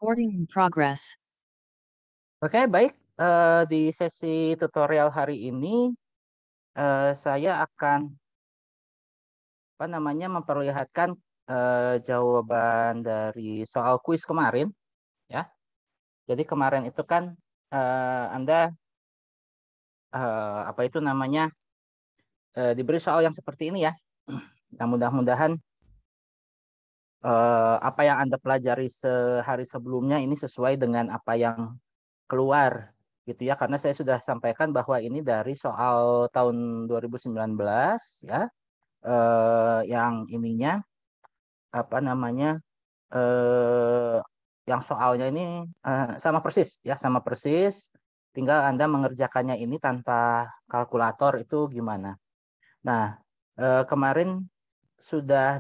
Recording in progress. Oke, baik. Di sesi tutorial hari ini, saya akan memperlihatkan jawaban dari soal kuis kemarin, ya. Jadi kemarin itu kan Anda diberi soal yang seperti ini ya. Nah, mudah-mudahan apa yang Anda pelajari sehari sebelumnya ini sesuai dengan apa yang keluar gitu ya, karena saya sudah sampaikan bahwa ini dari soal tahun 2019 ya, yang ininya eh, yang soalnya ini sama persis, tinggal Anda mengerjakannya ini tanpa kalkulator itu gimana. Nah, kemarin sudah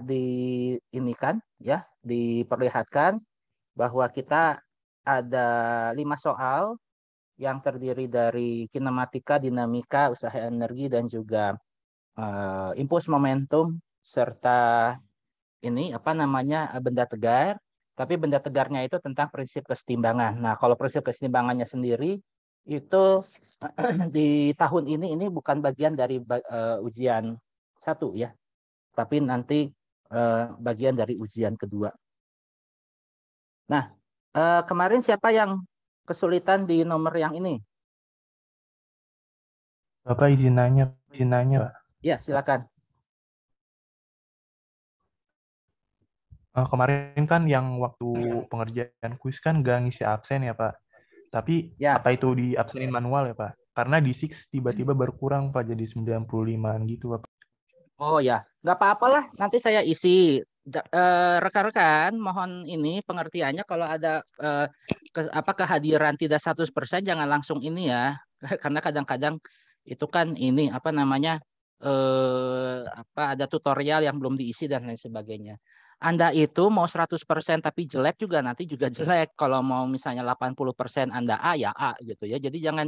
diperlihatkan bahwa kita ada 5 soal yang terdiri dari kinematika, dinamika, usaha energi, dan juga impuls momentum, serta benda tegar. Tapi benda tegarnya itu tentang prinsip kesetimbangan. Nah, kalau prinsip kesetimbangannya sendiri itu di tahun ini bukan bagian dari ujian 1 ya, tapi nanti bagian dari ujian kedua. Nah, kemarin siapa yang kesulitan di nomor yang ini? Bapak izin nanya, Pak. Ya, silakan. Kemarin kan yang waktu pengerjaan kuis kan nggak ngisi absen ya, Pak. Tapi Ya. apa itu di absenin manual ya, Pak? Karena di Six tiba-tiba berkurang, Pak, jadi 95-an gitu, Pak. Oh ya, nggak apa-apalah. Nanti saya isi. Rekan-rekan, mohon ini pengertiannya kalau ada kehadiran tidak 100% jangan langsung ini ya. Karena kadang-kadang itu kan ini ada tutorial yang belum diisi dan lain sebagainya. Anda itu mau 100% tapi jelek juga nanti juga jelek. Kalau mau misalnya 80% Anda A ya A gitu ya. Jadi jangan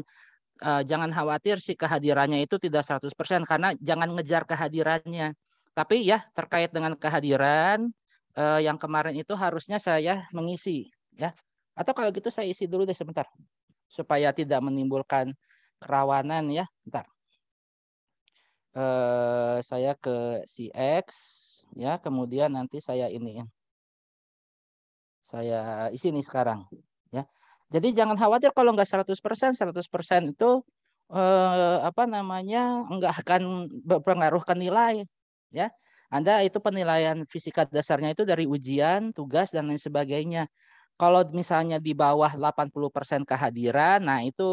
khawatir si kehadirannya itu tidak 100% karena jangan ngejar kehadirannya. Tapi ya terkait dengan kehadiran yang kemarin itu harusnya saya mengisi ya. Atau kalau gitu saya isi dulu deh sebentar supaya tidak menimbulkan kerawanan ya. Bentar. Saya ke CX ya, kemudian nanti saya iniin. Saya isi nih sekarang ya. Jadi jangan khawatir kalau nggak 100% itu nggak akan berpengaruh ke nilai ya. Anda itu penilaian fisika dasarnya itu dari ujian, tugas dan lain sebagainya. Kalau misalnya di bawah 80% kehadiran, nah itu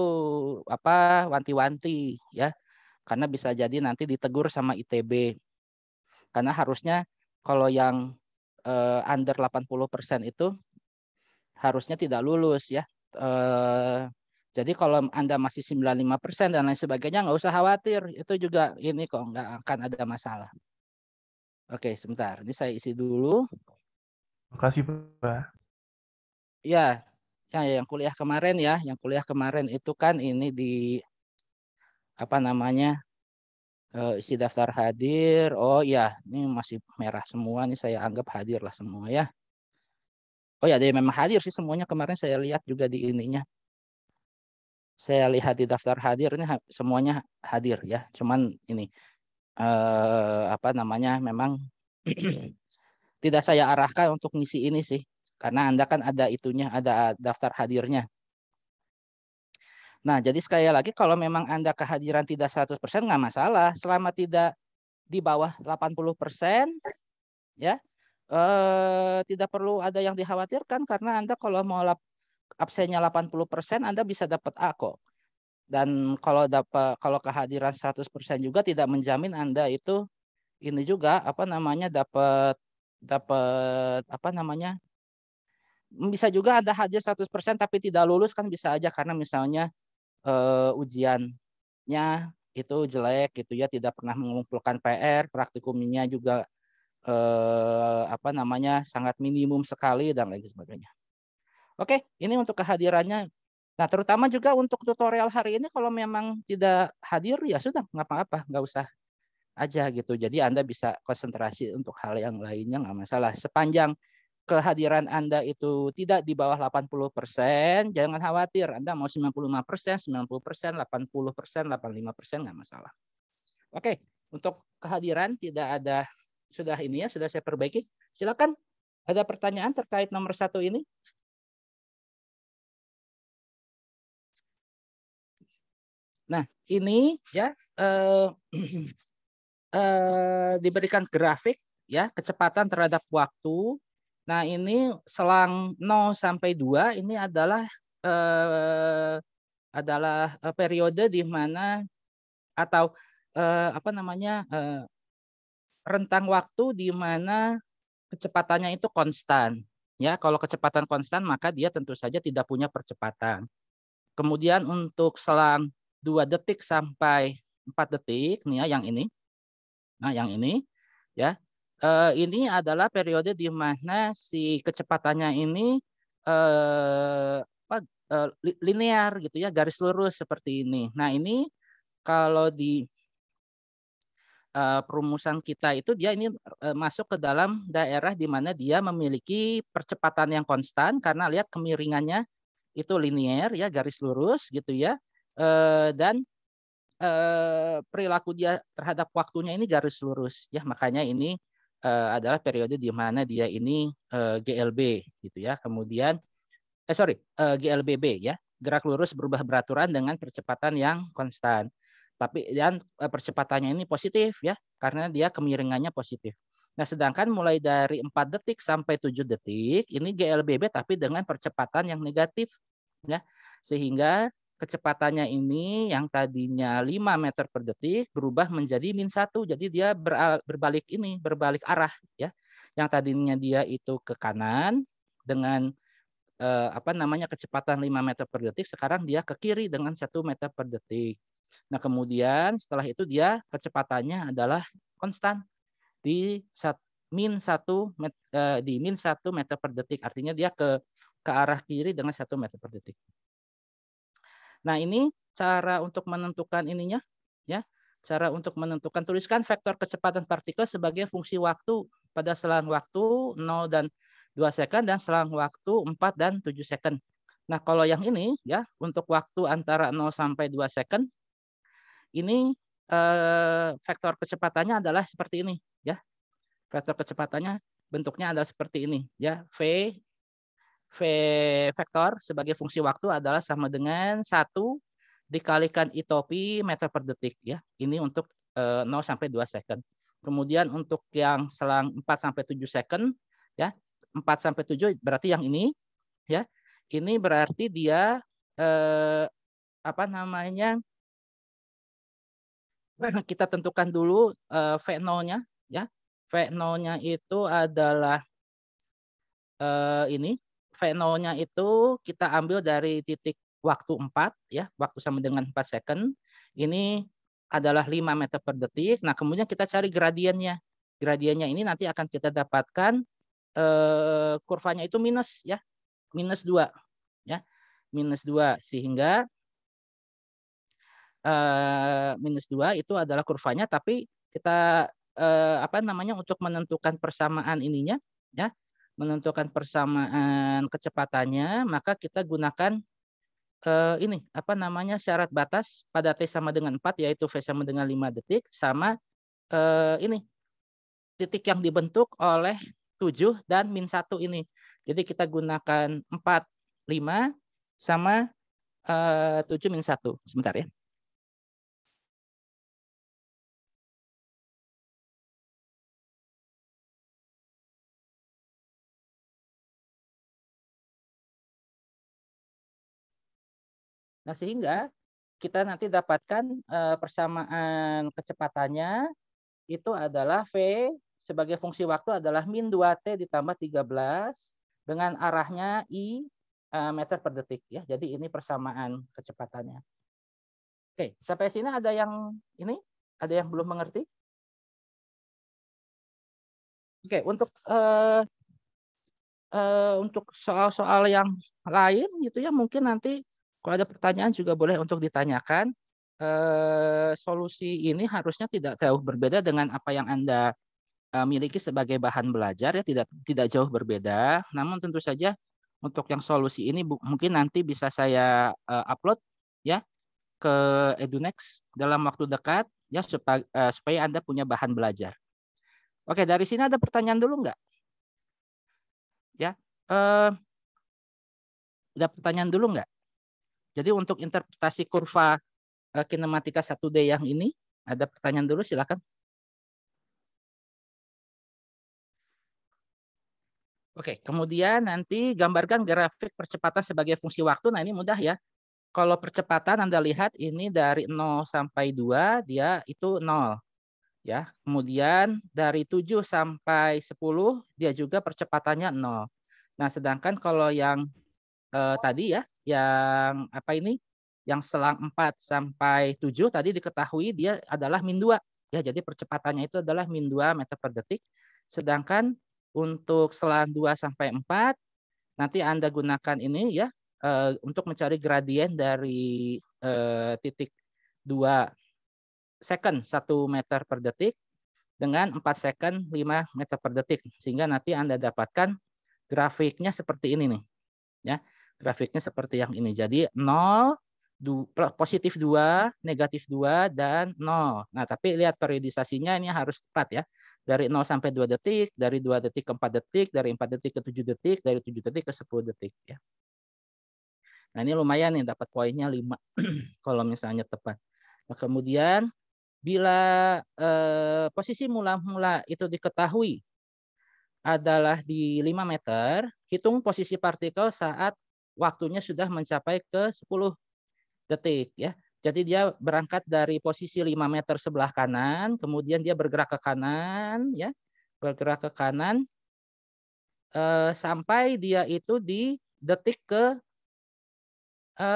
wanti-wanti ya. Karena bisa jadi nanti ditegur sama ITB. Karena harusnya kalau yang under 80% itu harusnya tidak lulus ya. Jadi kalau Anda masih 95% dan lain sebagainya nggak usah khawatir. Itu juga ini kok nggak akan ada masalah. Oke, sebentar. Ini saya isi dulu. Makasih, Pak. Ya, yang kuliah kemarin ya. Yang kuliah kemarin itu kan ini di isi daftar hadir. Oh ya, ini masih merah semua. Ini saya anggap hadir lah semua ya. Oh ya, dia memang hadir sih semuanya kemarin saya lihat juga di ininya. Saya lihat di daftar hadir ini semuanya hadir ya. Cuman ini memang tidak saya arahkan untuk ngisi ini sih. Karena Anda kan ada itunya, ada daftar hadirnya. Nah, jadi sekali lagi kalau memang Anda kehadiran tidak 100% nggak masalah. Selama tidak di bawah 80% ya, tidak perlu ada yang dikhawatirkan karena Anda kalau mau absennya 80% Anda bisa dapat A kok. Dan kalau kehadiran 100% juga tidak menjamin Anda itu ini juga dapat bisa juga Anda hadir 100% tapi tidak lulus kan bisa aja karena misalnya ujiannya itu jelek gitu ya, tidak pernah mengumpulkan PR, praktikumnya juga sangat minimum sekali dan lain sebagainya. Oke, ini untuk kehadirannya. Nah, terutama juga untuk tutorial hari ini kalau memang tidak hadir ya sudah nggak apa-apa, nggak usah aja gitu. Jadi Anda bisa konsentrasi untuk hal yang lainnya nggak masalah. Sepanjang kehadiran Anda itu tidak di bawah 80%, jangan khawatir. Anda mau 95%, 90%, 80%, 85% nggak masalah. Oke, untuk kehadiran tidak ada, sudah ini ya, sudah saya perbaiki. Silakan, ada pertanyaan terkait nomor 1 ini? Nah, ini ya diberikan grafik ya kecepatan terhadap waktu. Nah, ini selang 0 sampai 2 ini adalah periode di mana atau rentang waktu di mana kecepatannya itu konstan. Ya, kalau kecepatan konstan maka dia tentu saja tidak punya percepatan. Kemudian untuk selang 2 detik sampai 4 detik nih ya yang ini. Nah, yang ini ya. Ini adalah periode di mana si kecepatannya ini linear gitu ya, garis lurus seperti ini. Nah, ini kalau di perumusan kita itu dia ini masuk ke dalam daerah di mana dia memiliki percepatan yang konstan karena lihat kemiringannya itu linear ya, garis lurus gitu ya. Dan perilaku dia terhadap waktunya ini garis lurus ya, makanya ini adalah periode di mana dia ini GLB gitu ya. Kemudian GLBB ya, gerak lurus berubah beraturan dengan percepatan yang konstan. Tapi dan percepatannya ini positif ya, karena dia kemiringannya positif. Nah, sedangkan mulai dari 4 detik sampai 7 detik ini GLBB tapi dengan percepatan yang negatif ya. Sehingga kecepatannya ini yang tadinya 5 meter per detik berubah menjadi -1. Jadi dia berbalik arah ya. Yang tadinya dia itu ke kanan dengan kecepatan 5 meter per detik, sekarang dia ke kiri dengan 1 meter per detik. Nah, kemudian setelah itu dia kecepatannya adalah konstan di -1 meter per detik. Artinya dia ke arah kiri dengan 1 meter per detik. Nah, ini cara untuk menentukan ininya ya. Cara untuk menentukan, tuliskan vektor kecepatan partikel sebagai fungsi waktu pada selang waktu 0 dan 2 second dan selang waktu 4 dan 7 second. Nah, kalau yang ini ya untuk waktu antara 0 sampai 2 second ini vektor kecepatannya adalah seperti ini ya. Vektor kecepatannya bentuknya adalah seperti ini ya. V vektor sebagai fungsi waktu adalah sama dengan 1 dikalikan I-topi meter per detik ya. Ini untuk 0 sampai 2 second. Kemudian untuk yang selang 4 sampai 7 second ya. 4 sampai 7 berarti yang ini ya. Ini berarti dia kita tentukan dulu V0-nya ya. V0-nya itu adalah ini. V0-nya itu kita ambil dari titik waktu 4 ya, waktu sama dengan 4 second. Ini adalah 5 meter per detik. Nah, kemudian kita cari gradiennya. Gradiennya ini nanti akan kita dapatkan kurvanya itu minus ya. -2 ya. -2 sehingga -2 itu adalah kurvanya, tapi kita untuk menentukan persamaan ininya ya, menentukan persamaan kecepatannya, maka kita gunakan syarat batas pada T sama dengan 4 yaitu V sama dengan 5 detik sama titik yang dibentuk oleh 7 dan -1 ini. Jadi kita gunakan 4, 5 sama 7 -1. Sebentar ya. Nah, sehingga kita nanti dapatkan persamaan kecepatannya itu adalah V sebagai fungsi waktu adalah -2T ditambah 13 dengan arahnya I meter per detik ya. Jadi ini persamaan kecepatannya. Oke, sampai sini ada yang ini? Ada yang belum mengerti? Oke, untuk soal-soal yang lain gitu ya, mungkin nanti kalau ada pertanyaan juga boleh untuk ditanyakan. Solusi ini harusnya tidak jauh berbeda dengan apa yang Anda miliki sebagai bahan belajar ya, tidak jauh berbeda. Namun tentu saja untuk yang solusi ini mungkin nanti bisa saya upload ya ke Edunext dalam waktu dekat ya, supaya Anda punya bahan belajar. Oke, dari sini ada pertanyaan dulu nggak? Ya, ada pertanyaan dulu nggak? Jadi untuk interpretasi kurva kinematika 1D yang ini, ada pertanyaan dulu, silakan. Oke, kemudian nanti gambarkan grafik percepatan sebagai fungsi waktu. Nah, ini mudah ya. Kalau percepatan Anda lihat ini dari 0 sampai 2, dia itu 0. Ya. Kemudian dari 7 sampai 10, dia juga percepatannya 0. Nah, sedangkan kalau yang tadi ya, yang apa ini? Yang selang 4 sampai 7 tadi diketahui dia adalah -2. Ya, jadi percepatannya itu adalah -2 meter per detik. Sedangkan untuk selang 2 sampai 4 nanti Anda gunakan ini ya untuk mencari gradien dari titik 2 second 1 meter per detik dengan 4 second 5 meter per detik, sehingga nanti Anda dapatkan grafiknya seperti ini nih. Ya, grafiknya seperti yang ini. Jadi 0, positif 2, negatif 2, dan 0. Nah, tapi lihat periodisasinya ini harus tepat ya. Dari 0 sampai 2 detik, dari 2 detik ke 4 detik, dari 4 detik ke 7 detik, dari 7 detik ke 10 detik. Ya. Nah, ini lumayan nih, dapat poinnya 5 kalau misalnya tepat. Nah, kemudian bila posisi mula-mula itu diketahui adalah di 5 meter, hitung posisi partikel saat waktunya sudah mencapai ke 10 detik ya. Jadi dia berangkat dari posisi 5 meter sebelah kanan, kemudian dia bergerak ke kanan ya. Bergerak ke kanan sampai dia itu di detik ke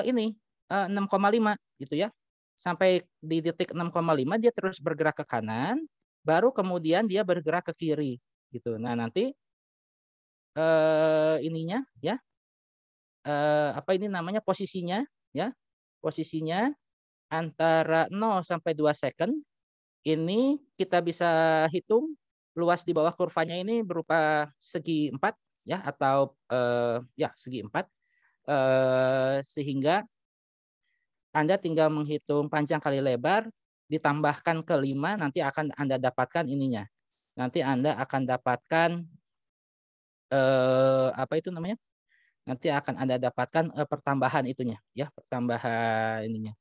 ini 6,5 gitu ya. Sampai di detik 6,5 dia terus bergerak ke kanan, baru kemudian dia bergerak ke kiri gitu. Nah, nanti ininya ya, apa ini namanya, posisinya ya. Posisinya antara 0 sampai 2 second ini kita bisa hitung luas di bawah kurvanya ini berupa segi 4 ya, atau ya segi 4, sehingga Anda tinggal menghitung panjang kali lebar ditambahkan ke 5, nanti akan Anda dapatkan ininya. Nanti Anda akan dapatkan apa itu namanya? Nanti akan Anda dapatkan pertambahan itunya ya, pertambahan ininya.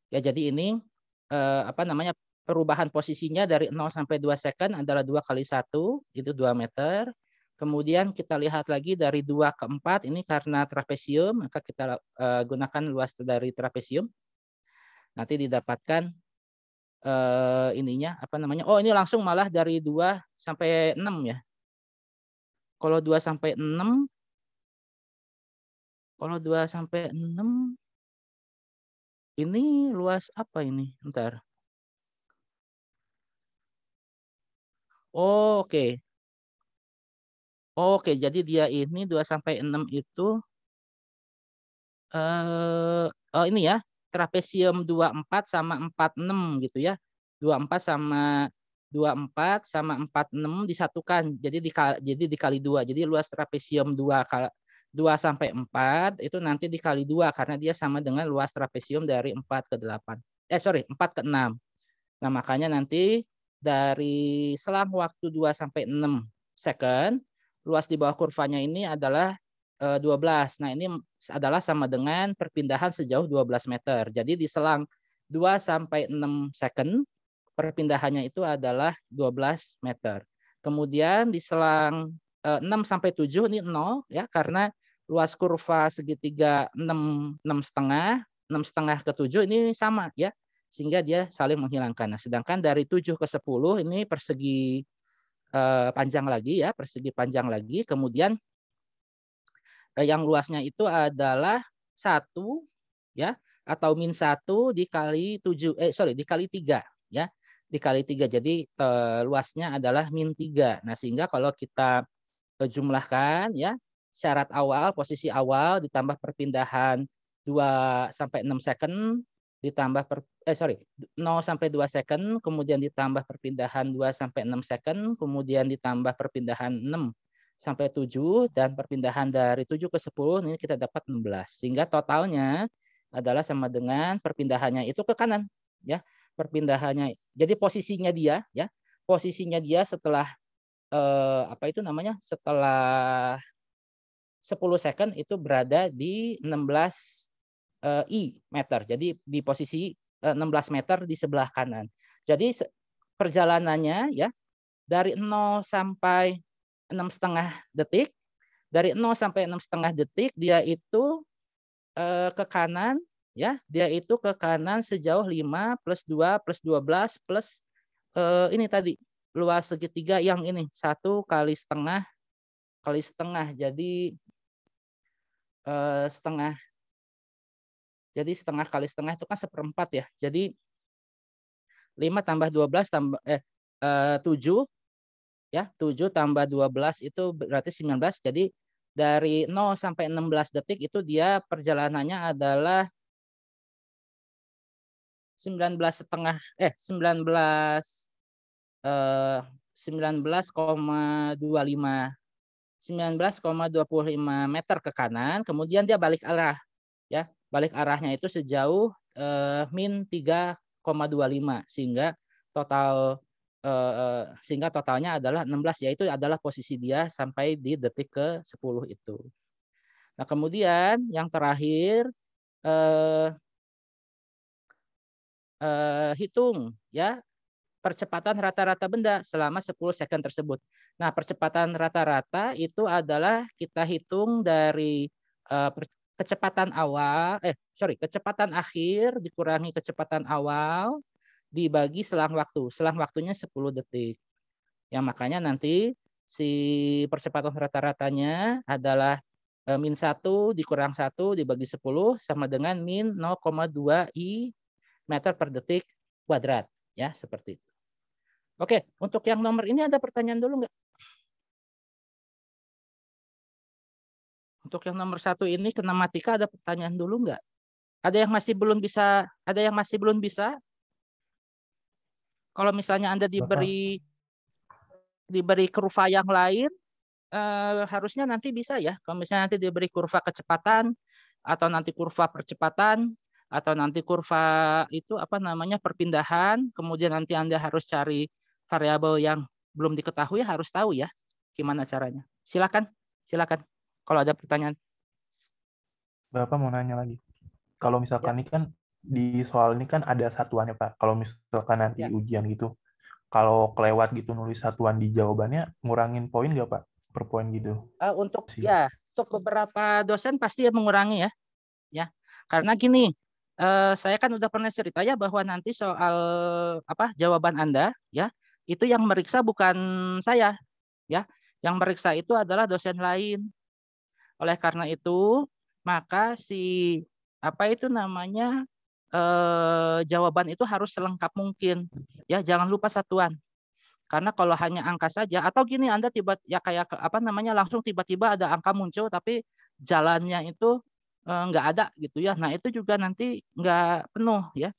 Ya, jadi ini apa namanya, perubahan posisinya dari 0 sampai 2 second adalah 2 kali 1, itu 2 meter. Kemudian kita lihat lagi dari 2 ke 4, ini karena trapesium, maka kita gunakan luas dari trapesium. Nanti didapatkan ininya, apa namanya, oh ini langsung malah dari 2 sampai 6 ya. Kalau 2 sampai 6, kalau 2 sampai 6, ini luas apa ini? Bentar. Oh, oke. Oke, jadi dia ini 2 sampai 6 itu ini ya, trapesium 24 sama 46 gitu ya. 24 sama 24 sama 46 disatukan. Jadi dikali 2. Jadi luas trapesium 2 sampai 4 itu nanti dikali 2 karena dia sama dengan luas trapesium dari 4 ke 8. 4 ke 6. Nah, makanya nanti dari selang waktu 2 sampai 6 second, luas di bawah kurvanya ini adalah 12. Nah, ini adalah sama dengan perpindahan sejauh 12 meter. Jadi di selang 2 sampai 6 second, perpindahannya itu adalah 12 meter. Kemudian di selang 6 sampai 7 ini 0 ya, karena luas kurva segitiga 6,5 ke 7 ini sama ya, sehingga dia saling menghilangkan. Nah, sedangkan dari 7 ke 10 ini persegi panjang lagi ya, persegi panjang lagi. Kemudian yang luasnya itu adalah 1 ya, atau -1 dikali 7 dikali 3 ya. Dikali 3. Jadi luasnya adalah -3. Nah, sehingga kalau kita jumlahkan ya, syarat awal, posisi awal ditambah perpindahan 2 sampai 6 second ditambah 0 sampai 2 second, kemudian ditambah perpindahan 2 sampai 6 second, kemudian ditambah perpindahan 6 sampai 7, dan perpindahan dari 7 ke 10 ini kita dapat 16. Sehingga totalnya adalah sama dengan perpindahannya itu ke kanan, ya. Perpindahannya. Jadi posisinya dia, ya. Posisinya dia setelah setelah 10 second itu berada di 16 meter. Jadi di posisi 16 meter di sebelah kanan. Jadi perjalanannya ya dari 0 sampai 6,5 detik. Dari 0 sampai 6,5 detik dia itu ke kanan ya. Dia itu ke kanan sejauh 5 plus 2 plus 12 plus ini tadi luas segitiga yang ini 1 kali setengah kali setengah. Jadi setengah. Jadi setengah kali setengah itu kan 1/4 ya. Jadi 5 tambah 12 tambah 7 ya. 7 tambah 12 itu berarti 19. Jadi dari 0 sampai 16 detik itu dia perjalanannya adalah 19,5 19,25 meter ke kanan, kemudian dia balik arah ya. Balik arahnya itu sejauh min 3,25 sehingga totalnya adalah 16, yaitu adalah posisi dia sampai di detik ke 10 itu. Nah, kemudian yang terakhir hitung ya percepatan rata-rata benda selama 10 second tersebut. Nah, percepatan rata-rata itu adalah kita hitung dari kecepatan kecepatan akhir dikurangi kecepatan awal dibagi selang waktu. Selang waktunya 10 detik. Ya, makanya nanti si percepatan rata-ratanya adalah min 1 dikurang 1 dibagi 10 sama dengan min 0,2 I meter per detik kuadrat. Ya, seperti itu. Oke, untuk yang nomor ini ada pertanyaan dulu nggak? Untuk yang nomor 1 ini kinematika ada pertanyaan dulu nggak? Ada yang masih belum bisa? Ada yang masih belum bisa? Kalau misalnya Anda diberi kurva yang lain, harusnya nanti bisa ya. Kalau misalnya nanti diberi kurva kecepatan, atau nanti kurva percepatan, atau nanti kurva itu perpindahan, kemudian nanti Anda harus cari variabel yang belum diketahui, harus tahu ya gimana caranya. Silakan. Kalau ada pertanyaan. Bapak mau nanya lagi. Kalau misalkan ini kan di soal ini kan ada satuannya Pak. Kalau misalkan nanti ujian gitu, kalau kelewat gitu nulis satuan di jawabannya, ngurangin poin nggak Pak? Per poin gitu. Untuk beberapa dosen pasti mengurangi ya. Karena gini, saya kan udah pernah cerita ya bahwa nanti soal jawaban Anda ya, itu yang meriksa bukan saya ya. Yang meriksa itu adalah dosen lain. Oleh karena itu, maka jawaban itu harus selengkap mungkin. Ya, jangan lupa satuan. Karena kalau hanya angka saja atau gini Anda langsung tiba-tiba ada angka muncul tapi jalannya itu nggak ada gitu ya. Nah, itu juga nanti nggak penuh ya.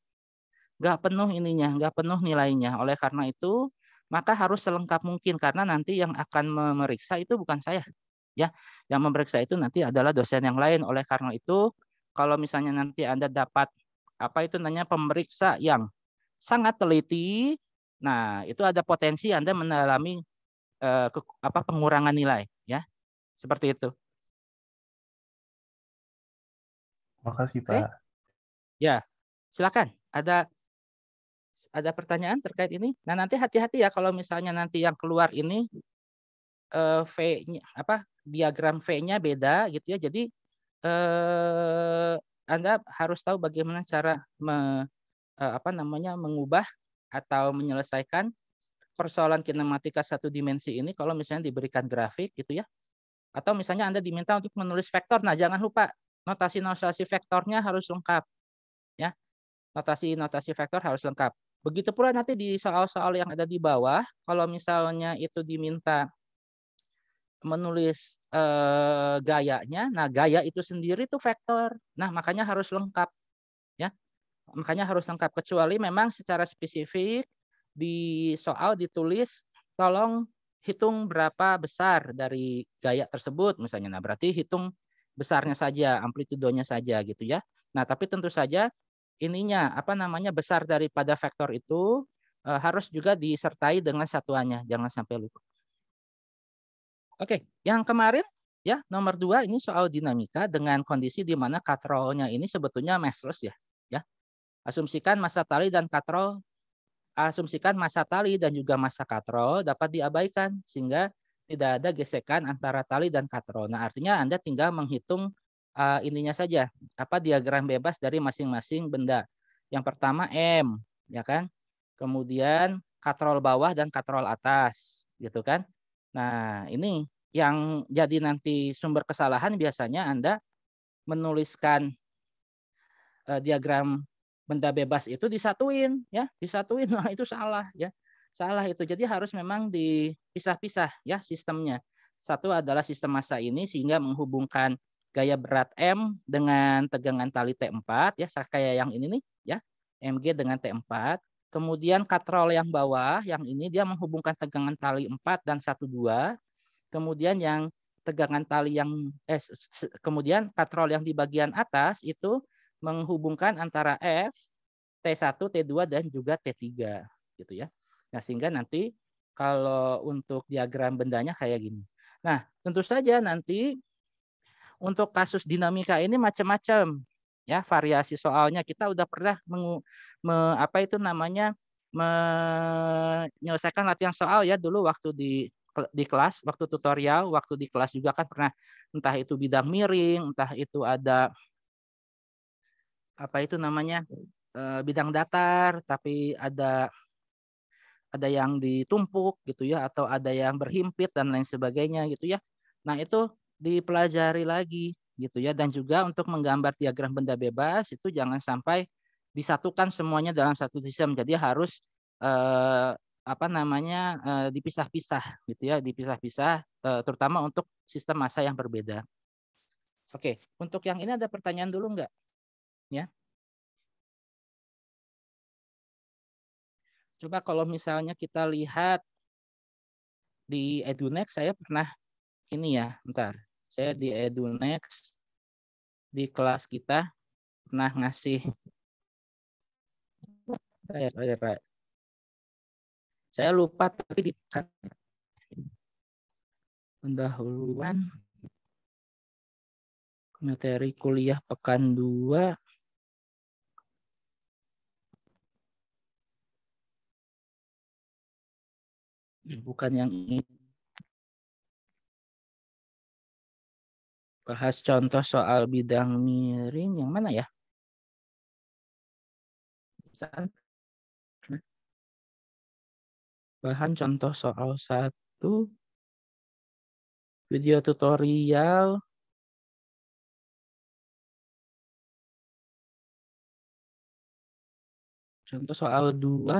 Nggak penuh nilainya. Oleh karena itu, maka harus selengkap mungkin karena nanti yang akan memeriksa itu bukan saya. Ya, yang memeriksa itu nanti adalah dosen yang lain. Oleh karena itu, kalau misalnya nanti Anda dapat pemeriksa yang sangat teliti, nah itu ada potensi Anda mengalami pengurangan nilai, ya, seperti itu. Makasih Pak. Ya, silakan. Ada pertanyaan terkait ini? Nah, nanti hati-hati ya kalau misalnya nanti yang keluar ini V-nya diagram V-nya beda gitu ya. Jadi Anda harus tahu bagaimana cara mengubah atau menyelesaikan persoalan kinematika satu dimensi ini kalau misalnya diberikan grafik gitu ya. Atau misalnya Anda diminta untuk menulis vektor. Nah, jangan lupa notasi vektornya harus lengkap. Ya. Notasi vektor harus lengkap. Begitu pula nanti di soal-soal yang ada di bawah, kalau misalnya itu diminta menulis gayanya, nah gaya itu sendiri tuh vektor. Nah, makanya harus lengkap. Ya. Makanya harus lengkap, kecuali memang secara spesifik di soal ditulis tolong hitung berapa besar dari gaya tersebut misalnya. Nah, berarti hitung besarnya saja, amplitudonya saja gitu ya. Nah, tapi tentu saja ininya apa namanya besar daripada vektor itu harus juga disertai dengan satuannya, jangan sampai lupa. Oke, yang kemarin ya nomor 2 ini soal dinamika dengan kondisi di mana katrolnya ini sebetulnya massless ya. Ya, asumsikan massa tali dan katrol, asumsikan massa tali dan juga massa katrol dapat diabaikan sehingga tidak ada gesekan antara tali dan katrol. Nah, artinya Anda tinggal menghitung ininya saja, apa diagram bebas dari masing-masing benda. Yang pertama M, ya kan? Kemudian katrol bawah dan katrol atas, gitu kan? Nah, ini yang jadi nanti sumber kesalahan biasanya Anda menuliskan diagram benda bebas itu disatuin ya, disatuin. Nah, itu salah ya. Salah itu. Jadi harus memang dipisah-pisah ya sistemnya. Satu adalah sistem massa ini sehingga menghubungkan gaya berat M dengan tegangan tali T4 ya, kayak yang ini nih ya. Mg dengan T4. Kemudian katrol yang bawah yang ini dia menghubungkan tegangan tali 4 dan 1,2. Kemudian yang tegangan tali yang kemudian katrol yang di bagian atas itu menghubungkan antara F, T1, T2 dan juga T3 gitu ya. Nah, sehingga nanti kalau untuk diagram bendanya kayak gini. Nah, tentu saja nanti untuk kasus dinamika ini macam-macam ya, variasi soalnya kita udah pernah apa itu namanya menyelesaikan latihan soal ya dulu waktu di kelas, waktu tutorial, waktu di kelas juga kan pernah entah itu bidang miring, entah itu ada apa itu namanya bidang datar tapi ada yang ditumpuk gitu ya atau ada yang berhimpit dan lain sebagainya gitu ya. Nah, itu dipelajari lagi gitu ya dan juga untuk menggambar diagram benda bebas itu jangan sampai disatukan semuanya dalam satu sistem. Jadi harus apa namanya dipisah-pisah gitu ya, dipisah-pisah terutama untuk sistem massa yang berbeda. Oke, untuk yang ini ada pertanyaan dulu enggak? Ya. Coba kalau misalnya kita lihat di EduNext saya pernah ini ya, bentar. Saya di EduNext di kelas kita pernah ngasih saya lupa tapi di pendahuluan materi kuliah pekan 2 bukan yang ini. Bahas contoh soal bidang miring yang mana ya? Bahan contoh soal 1 video tutorial contoh soal 2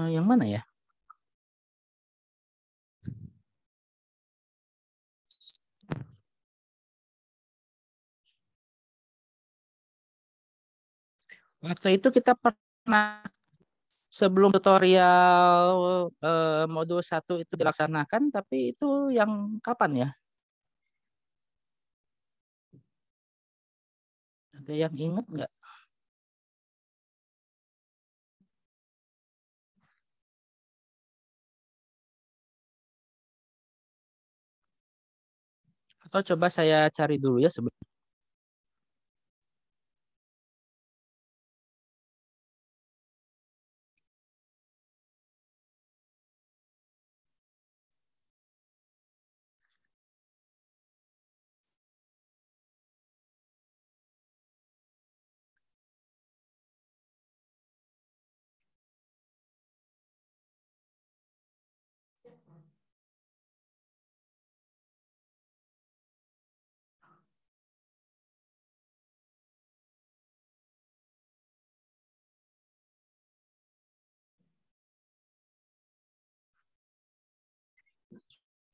yang mana ya? Waktu itu kita pernah sebelum tutorial modul 1 itu dilaksanakan, tapi itu yang kapan ya? Ada yang ingat nggak? Atau coba saya cari dulu ya sebelum.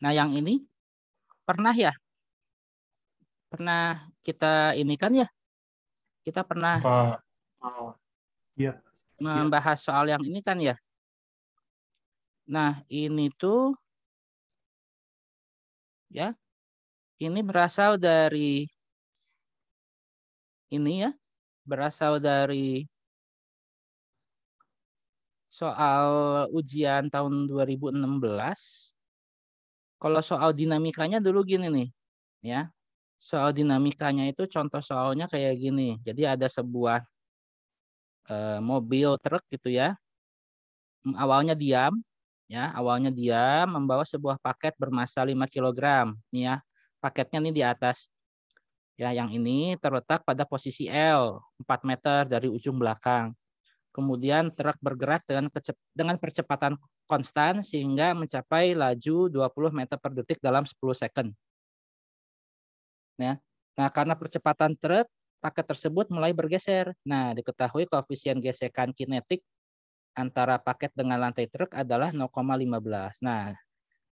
Nah, yang ini pernah kita ini kan ya, kita pernah Pak. Iya. membahas soal yang ini kan ya. Nah, ini tuh ya, ini berasal dari ini ya, berasal dari soal ujian tahun 2016. Kalau soal dinamikanya dulu gini nih, ya. Soal dinamikanya itu contoh soalnya kayak gini. Jadi ada sebuah mobil truk gitu ya. Awalnya diam, ya, awalnya diam membawa sebuah paket bermassa 5 kg. Nih ya, paketnya nih di atas. Ya, yang ini terletak pada posisi L, 4 meter dari ujung belakang. Kemudian truk bergerak dengan percepatan konstan sehingga mencapai laju 20 meter per detik dalam 10 second. Ya. Nah, karena percepatan truk, paket tersebut mulai bergeser. Nah, diketahui koefisien gesekan kinetik antara paket dengan lantai truk adalah 0,15. Nah,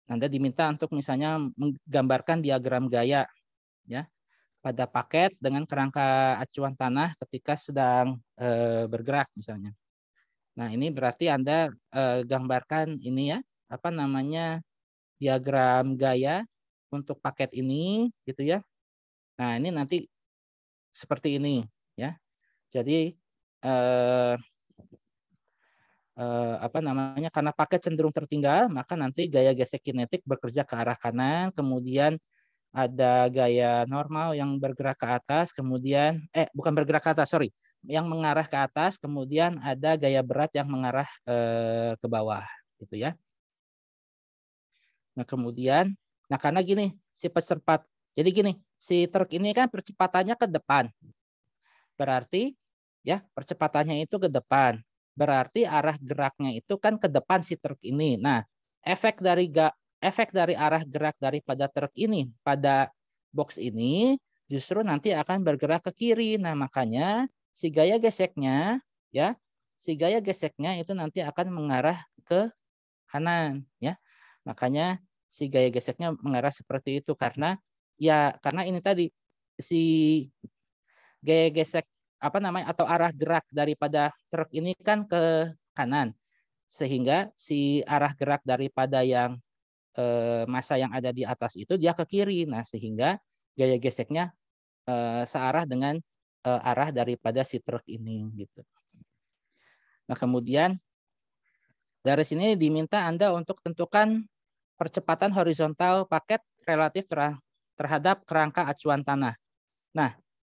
Anda diminta untuk misalnya menggambarkan diagram gaya ya pada paket dengan kerangka acuan tanah ketika sedang bergerak misalnya. Nah, ini berarti Anda gambarkan ini ya, apa namanya, diagram gaya untuk paket ini gitu ya. Nah, ini nanti seperti ini ya. Jadi apa namanya, karena paket cenderung tertinggal, maka nanti gaya gesek kinetik bekerja ke arah kanan, kemudian ada gaya normal yang bergerak ke atas, kemudian bukan bergerak ke atas, sorry, yang mengarah ke atas, kemudian ada gaya berat yang mengarah ke bawah, gitu ya. Nah kemudian, nah karena gini, jadi gini, si truk ini kan percepatannya ke depan, berarti ya percepatannya itu ke depan, berarti arah geraknya itu kan ke depan si truk ini. Nah efek dari arah gerak daripada truk ini pada box ini justru nanti akan bergerak ke kiri. Nah makanya si gaya geseknya ya, si gaya geseknya itu nanti akan mengarah ke kanan ya. Makanya si gaya geseknya mengarah seperti itu karena ini tadi si gaya gesek apa namanya atau arah gerak daripada truk ini kan ke kanan, sehingga si arah gerak daripada yang massa yang ada di atas itu dia ke kiri. Nah sehingga gaya geseknya searah dengan arah daripada si truk ini gitu. Nah kemudian dari sini diminta Anda untuk tentukan percepatan horizontal paket relatif terhadap kerangka acuan tanah. Nah,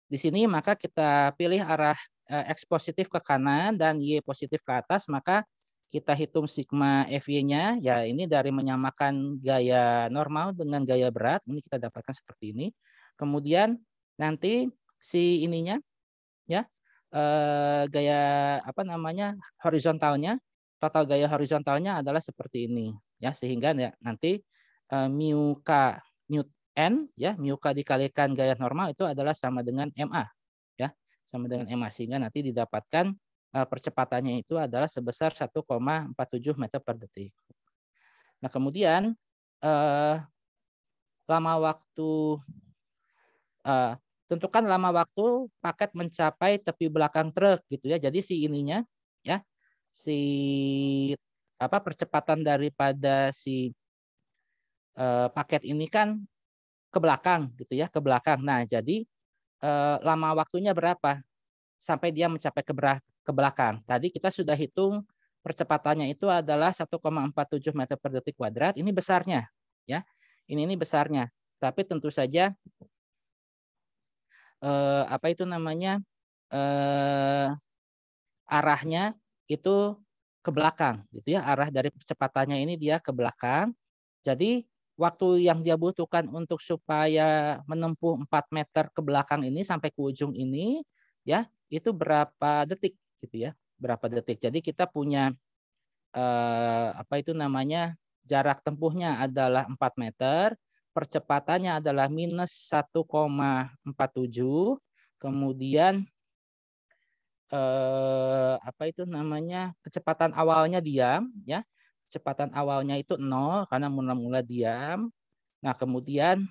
di sini maka kita pilih arah X positif ke kanan dan Y positif ke atas, maka kita hitung sigma FY-nya, ya ini dari menyamakan gaya normal dengan gaya berat, ini kita dapatkan seperti ini. Kemudian nanti si ininya, ya gaya apa namanya horizontalnya, total gaya horizontalnya adalah seperti ini, ya sehingga ya, nanti mu k mu n ya mu k dikalikan gaya normal itu adalah sama dengan ma ya sama dengan ma sehingga nanti didapatkan percepatannya itu adalah sebesar 1,47 meter per detik. Nah kemudian lama waktu tentukan lama waktu paket mencapai tepi belakang truk gitu ya. Jadi si ininya ya si apa percepatan daripada si paket ini kan ke belakang gitu ya, ke belakang. Nah, jadi lama waktunya berapa sampai dia mencapai ke belakang. Tadi kita sudah hitung percepatannya itu adalah 1,47 meter per detik kuadrat. Ini besarnya ya. Ini besarnya. Tapi tentu saja apa itu namanya arahnya itu ke belakang gitu ya, arah dari percepatannya ini dia ke belakang. Jadi waktu yang dia butuhkan untuk supaya menempuh 4 meter ke belakang ini sampai ke ujung ini ya itu berapa detik gitu ya, berapa detik. Jadi kita punya apa itu namanya jarak tempuhnya adalah 4 meter, percepatannya adalah minus 1,47, kemudian apa itu namanya kecepatan awalnya diam ya, kecepatan awalnya itu 0 karena mula-mula diam, Nah, kemudian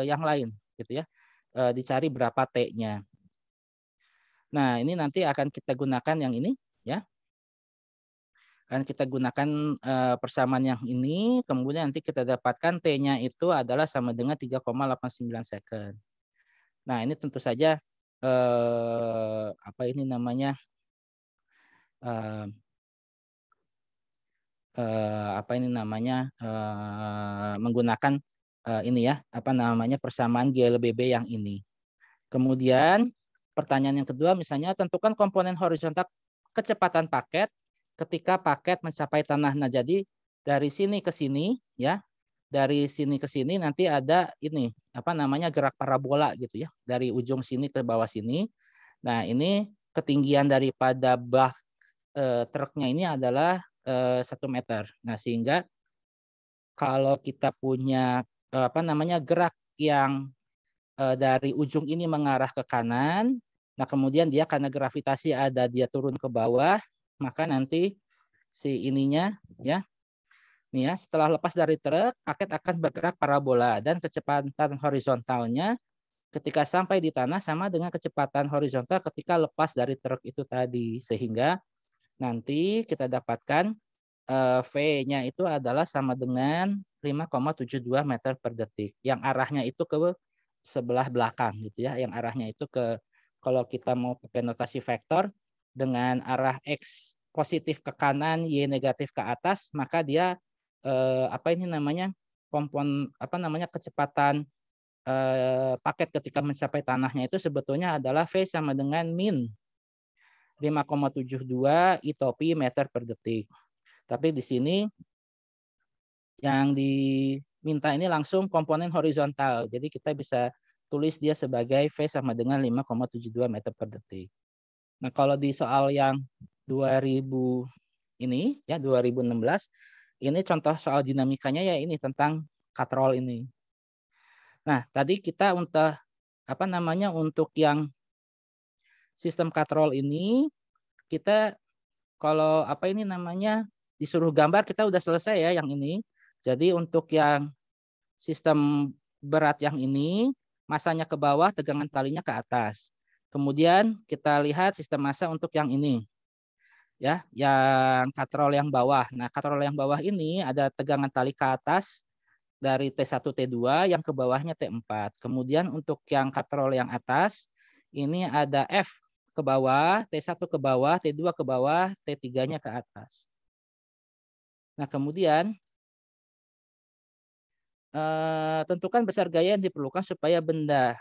yang lain gitu ya. Dicari berapa T-nya. Nah, ini nanti akan kita gunakan yang ini ya. Akan kita gunakan persamaan yang ini, kemudian nanti kita dapatkan T-nya itu adalah sama dengan 3,89 second. Nah, ini tentu saja apa ini namanya? Apa ini namanya? Menggunakan ini ya, apa namanya? Persamaan GLBB yang ini. Kemudian pertanyaan yang kedua misalnya tentukan komponen horizontal kecepatan paket ketika paket mencapai tanah. Nah, jadi dari sini ke sini ya, dari sini ke sini nanti ada ini apa namanya gerak parabola gitu ya, dari ujung sini ke bawah sini. Nah, ini ketinggian daripada bak truknya ini adalah 1 meter. Nah, sehingga kalau kita punya apa namanya gerak yang dari ujung ini mengarah ke kanan, nah kemudian dia karena gravitasi ada dia turun ke bawah, maka nanti si ininya ya, nih ya setelah lepas dari truk, paket akan bergerak parabola dan kecepatan horizontalnya ketika sampai di tanah sama dengan kecepatan horizontal ketika lepas dari truk itu tadi, sehingga nanti kita dapatkan V-nya itu adalah sama dengan 5,72 meter per detik. Yang arahnya itu ke sebelah belakang gitu ya. Yang arahnya itu ke, kalau kita mau pakai notasi vektor, dengan arah X positif ke kanan, Y negatif ke atas, maka dia apa ini namanya? Apa namanya kecepatan paket ketika mencapai tanahnya itu sebetulnya adalah V sama dengan min 5,72 itopi meter per detik. Tapi di sini yang diminta ini langsung komponen horizontal. Jadi kita bisa tulis dia sebagai V sama dengan 5,72 meter per detik. Nah, kalau di soal yang 2000 ini ya 2016 ini contoh soal dinamikanya ya ini tentang katrol ini. Nah, tadi kita untuk apa namanya untuk yang sistem katrol ini kita kalau apa ini namanya disuruh gambar kita udah selesai ya yang ini. Jadi untuk yang sistem berat yang ini masanya ke bawah, tegangan talinya ke atas. Kemudian kita lihat sistem massa untuk yang ini. Ya, yang katrol yang bawah. Nah, katrol yang bawah ini ada tegangan tali ke atas dari T1 T2 yang ke bawahnya T4. Kemudian untuk yang katrol yang atas ini ada F ke bawah, T1 ke bawah, T2 ke bawah, T3-nya ke atas. Nah, kemudian tentukan besar gaya yang diperlukan supaya benda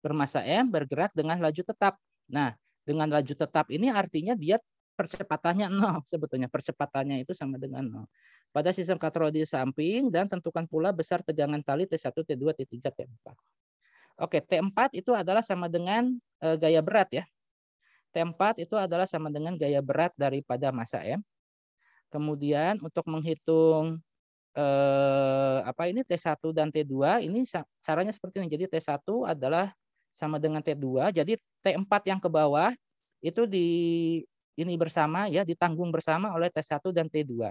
bermassa M bergerak dengan laju tetap. Nah, dengan laju tetap ini artinya dia percepatannya 0 sebetulnya. Percepatannya itu sama dengan 0. Pada sistem katrol di samping dan tentukan pula besar tegangan tali T1, T2, T3, T4. Oke, T4 itu adalah sama dengan gaya berat ya. T4 itu adalah sama dengan gaya berat daripada massa M. Kemudian untuk menghitung apa ini T1 dan T2 ini caranya seperti ini. Jadi T1 adalah sama dengan T2. Jadi T4 yang ke bawah itu ini bersama ya ditanggung bersama oleh T1 dan T2.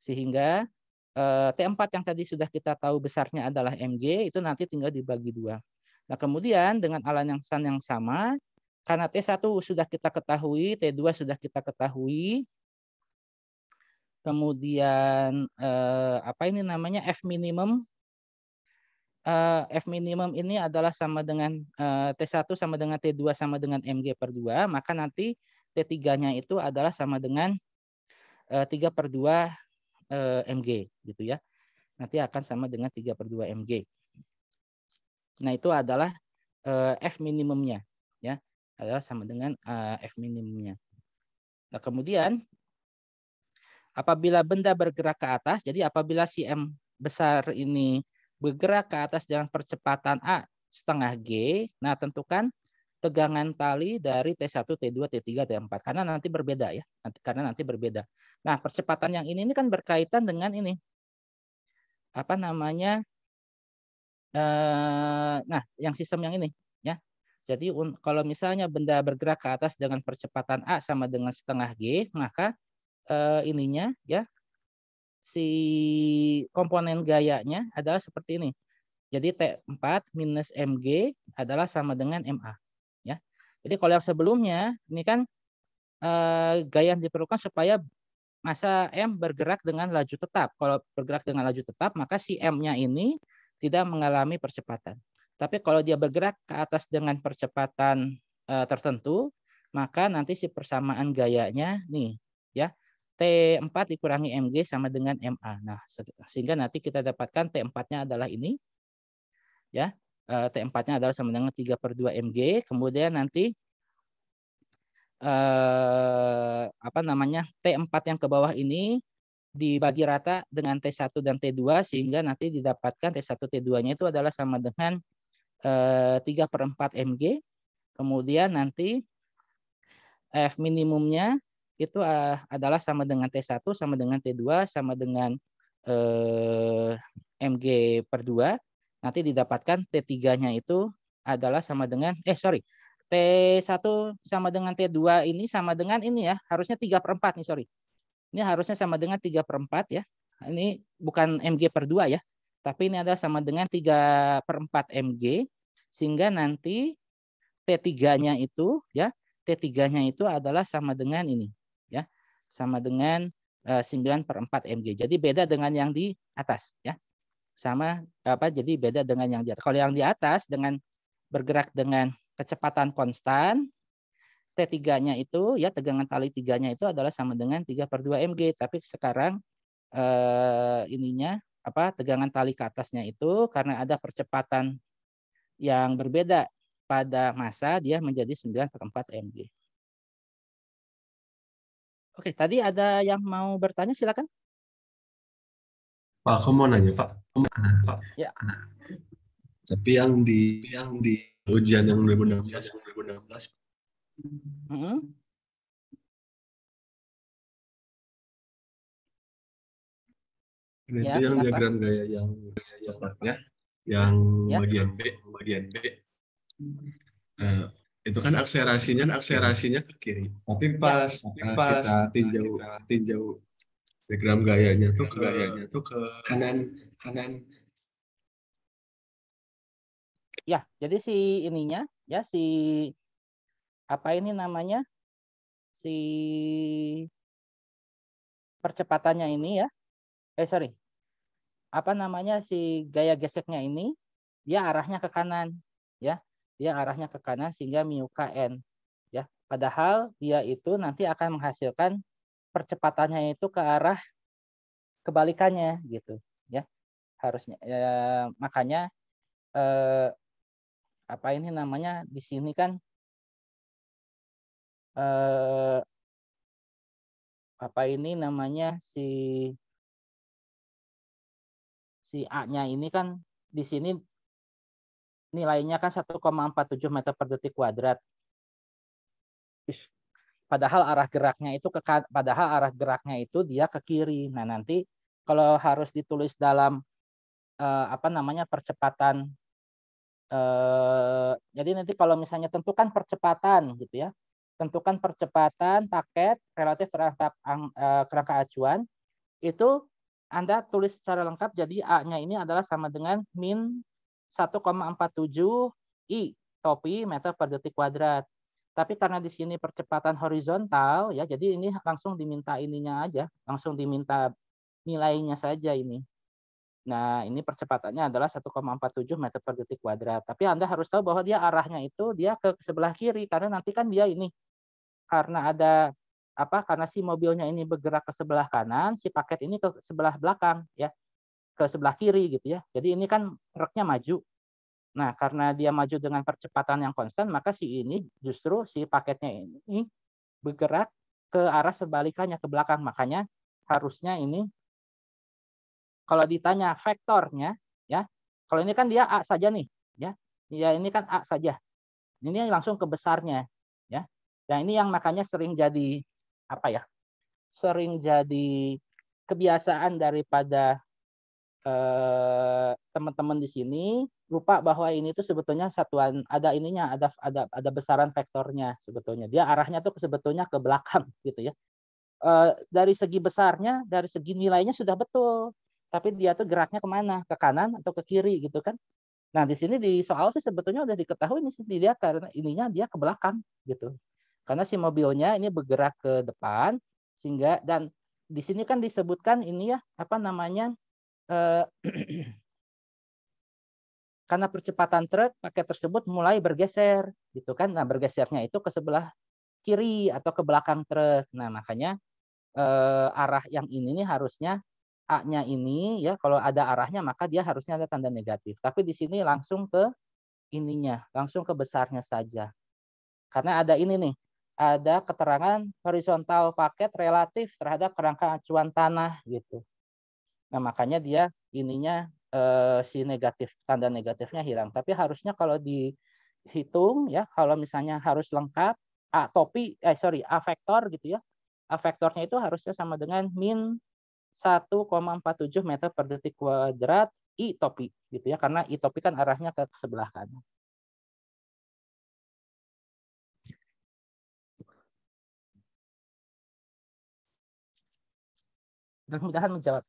Sehingga T4 yang tadi sudah kita tahu besarnya adalah mg itu nanti tinggal dibagi 2. Nah, kemudian dengan alasan yang sama karena T1 sudah kita ketahui, T2 sudah kita ketahui, kemudian apa ini namanya F minimum ini adalah sama dengan T1 sama dengan T2 sama dengan mg per 2, maka nanti T3-nya itu adalah sama dengan 3/2 mg gitu ya. Nanti akan sama dengan 3/2 mg. Nah, itu adalah F minimumnya ya, adalah sama dengan F minimumnya. Nah, kemudian apabila benda bergerak ke atas, jadi apabila si M besar ini bergerak ke atas dengan percepatan A setengah G, nah tentukan tegangan tali dari T1, T2, T3, T4 karena nanti berbeda ya. Karena nanti berbeda. Nah, percepatan yang ini kan berkaitan dengan ini. Apa namanya? Nah, yang sistem yang ini ya. Jadi kalau misalnya benda bergerak ke atas dengan percepatan A sama dengan setengah G, maka ininya ya si komponen gayanya adalah seperti ini. Jadi T4 minus Mg adalah sama dengan Ma. Ya. Jadi kalau yang sebelumnya, ini kan gaya yang diperlukan supaya massa M bergerak dengan laju tetap. Kalau bergerak dengan laju tetap, maka si M-nya ini tidak mengalami percepatan. Tapi kalau dia bergerak ke atas dengan percepatan tertentu, maka nanti si persamaan gayanya nih, ya, T4 dikurangi Mg sama dengan Ma. Nah, sehingga nanti kita dapatkan T4-nya adalah ini, ya. T4-nya adalah sama dengan 3/2 Mg. Kemudian nanti apa namanya, T4 yang ke bawah ini dibagi rata dengan T1 dan T2 sehingga nanti didapatkan T1 T2-nya itu adalah sama dengan 3/4 Mg. Kemudian nanti F minimumnya itu adalah sama dengan T1 sama dengan T2 sama dengan Mg per 2. Nanti didapatkan T3-nya itu adalah sama dengan T1 sama dengan T2 ini sama dengan ini ya, harusnya 3/4 nih, sorry. Ini harusnya sama dengan 3/4 ya. Ini bukan Mg per 2 ya, tapi ini adalah sama dengan 3/4 Mg, sehingga nanti T3-nya itu ya, T3-nya itu adalah sama dengan ini ya, sama dengan 9/4 Mg. Jadi beda dengan yang di atas ya. Sama apa, jadi beda dengan yang di atas. Kalau yang di atas dengan bergerak dengan kecepatan konstan, T3-nya itu ya, tegangan tali 3-nya itu adalah sama dengan 3/2 Mg. Tapi sekarang ininya apa, tegangan tali ke atasnya itu karena ada percepatan yang berbeda pada massa, dia menjadi 9/4 Mg. Oke, tadi ada yang mau bertanya, silakan. Pak, aku mau nanya, Pak. Pak. Ya. Tapi yang di ujian yang 2016. Itu Ya, yang kenapa? diagram gaya yang tepatnya, yang Ya. bagian B. Itu kan akselerasinya ke kiri. Tapi pas kita tinjau diagram gayanya tuh ke kanan. Ya, jadi si ininya ya, si apa ini namanya, si percepatannya ini ya, apa namanya, si gaya geseknya ini dia arahnya ke kanan ya, dia arahnya ke kanan sehingga mu kn ya, padahal dia itu nanti akan menghasilkan percepatannya itu ke arah kebalikannya gitu ya, harusnya ya, makanya apa ini namanya, di sini kan apa ini namanya, si A-nya ini kan di sini nilainya kan 1,47 meter per detik kuadrat. Padahal arah geraknya itu dia ke kiri. Nah, nanti kalau harus ditulis dalam apa namanya, percepatan, jadi nanti kalau misalnya tentukan percepatan gitu ya, tentukan percepatan paket relatif terhadap kerangka acuan, itu Anda tulis secara lengkap, jadi A-nya ini adalah sama dengan min 1,47 I topi meter per detik kuadrat. Tapi karena di sini percepatan horizontal ya, jadi ini langsung diminta ininya aja, langsung diminta nilainya saja ini. Nah, ini percepatannya adalah 1,47 meter per detik kuadrat. Tapi Anda harus tahu bahwa dia arahnya itu dia ke sebelah kiri, karena nanti kan dia ini karena ada apa, karena si mobilnya ini bergerak ke sebelah kanan, si paket ini ke sebelah belakang ya, ke sebelah kiri gitu ya. Jadi ini kan truknya maju. Nah, karena dia maju dengan percepatan yang konstan, maka si paketnya ini bergerak ke arah sebalikannya, ke belakang. Makanya harusnya ini kalau ditanya vektornya ya, kalau ini kan dia A saja nih ya. Ya, ini kan A saja. Ini langsung ke besarnya ya. Nah, ini yang makanya sering jadi apa ya? Sering jadi kebiasaan daripada teman-teman di sini lupa bahwa ini tuh sebetulnya satuan, ada ininya, ada besaran vektornya sebetulnya. Dia arahnya tuh sebetulnya ke belakang gitu ya. dari segi besarnya, dari segi nilainya sudah betul. Tapi dia tuh geraknya kemana? Ke kanan atau ke kiri gitu kan? Nah di sini di soal sih sebetulnya udah diketahui nih dia karena ininya dia ke belakang gitu. Karena si mobilnya ini bergerak ke depan sehingga dan di sini kan disebutkan ini ya apa namanya karena percepatan truk paket tersebut mulai bergeser gitu kan. Nah bergesernya itu ke sebelah kiri atau ke belakang truk. Nah makanya arah yang ini nih harusnya A-nya ini ya kalau ada arahnya maka dia harusnya ada tanda negatif. Tapi di sini langsung ke ininya, langsung ke besarnya saja. Karena ada ini nih, ada keterangan horizontal paket relatif terhadap kerangka acuan tanah gitu. Nah, makanya dia ininya si negatif, tanda negatifnya hilang. Tapi harusnya kalau dihitung ya, kalau misalnya harus lengkap A vektor gitu ya. A vektornya itu harusnya sama dengan min 1,47 meter per detik kuadrat I topi gitu ya, karena I topi kan arahnya ke sebelah kanan. Mudah-mudahan menjawab.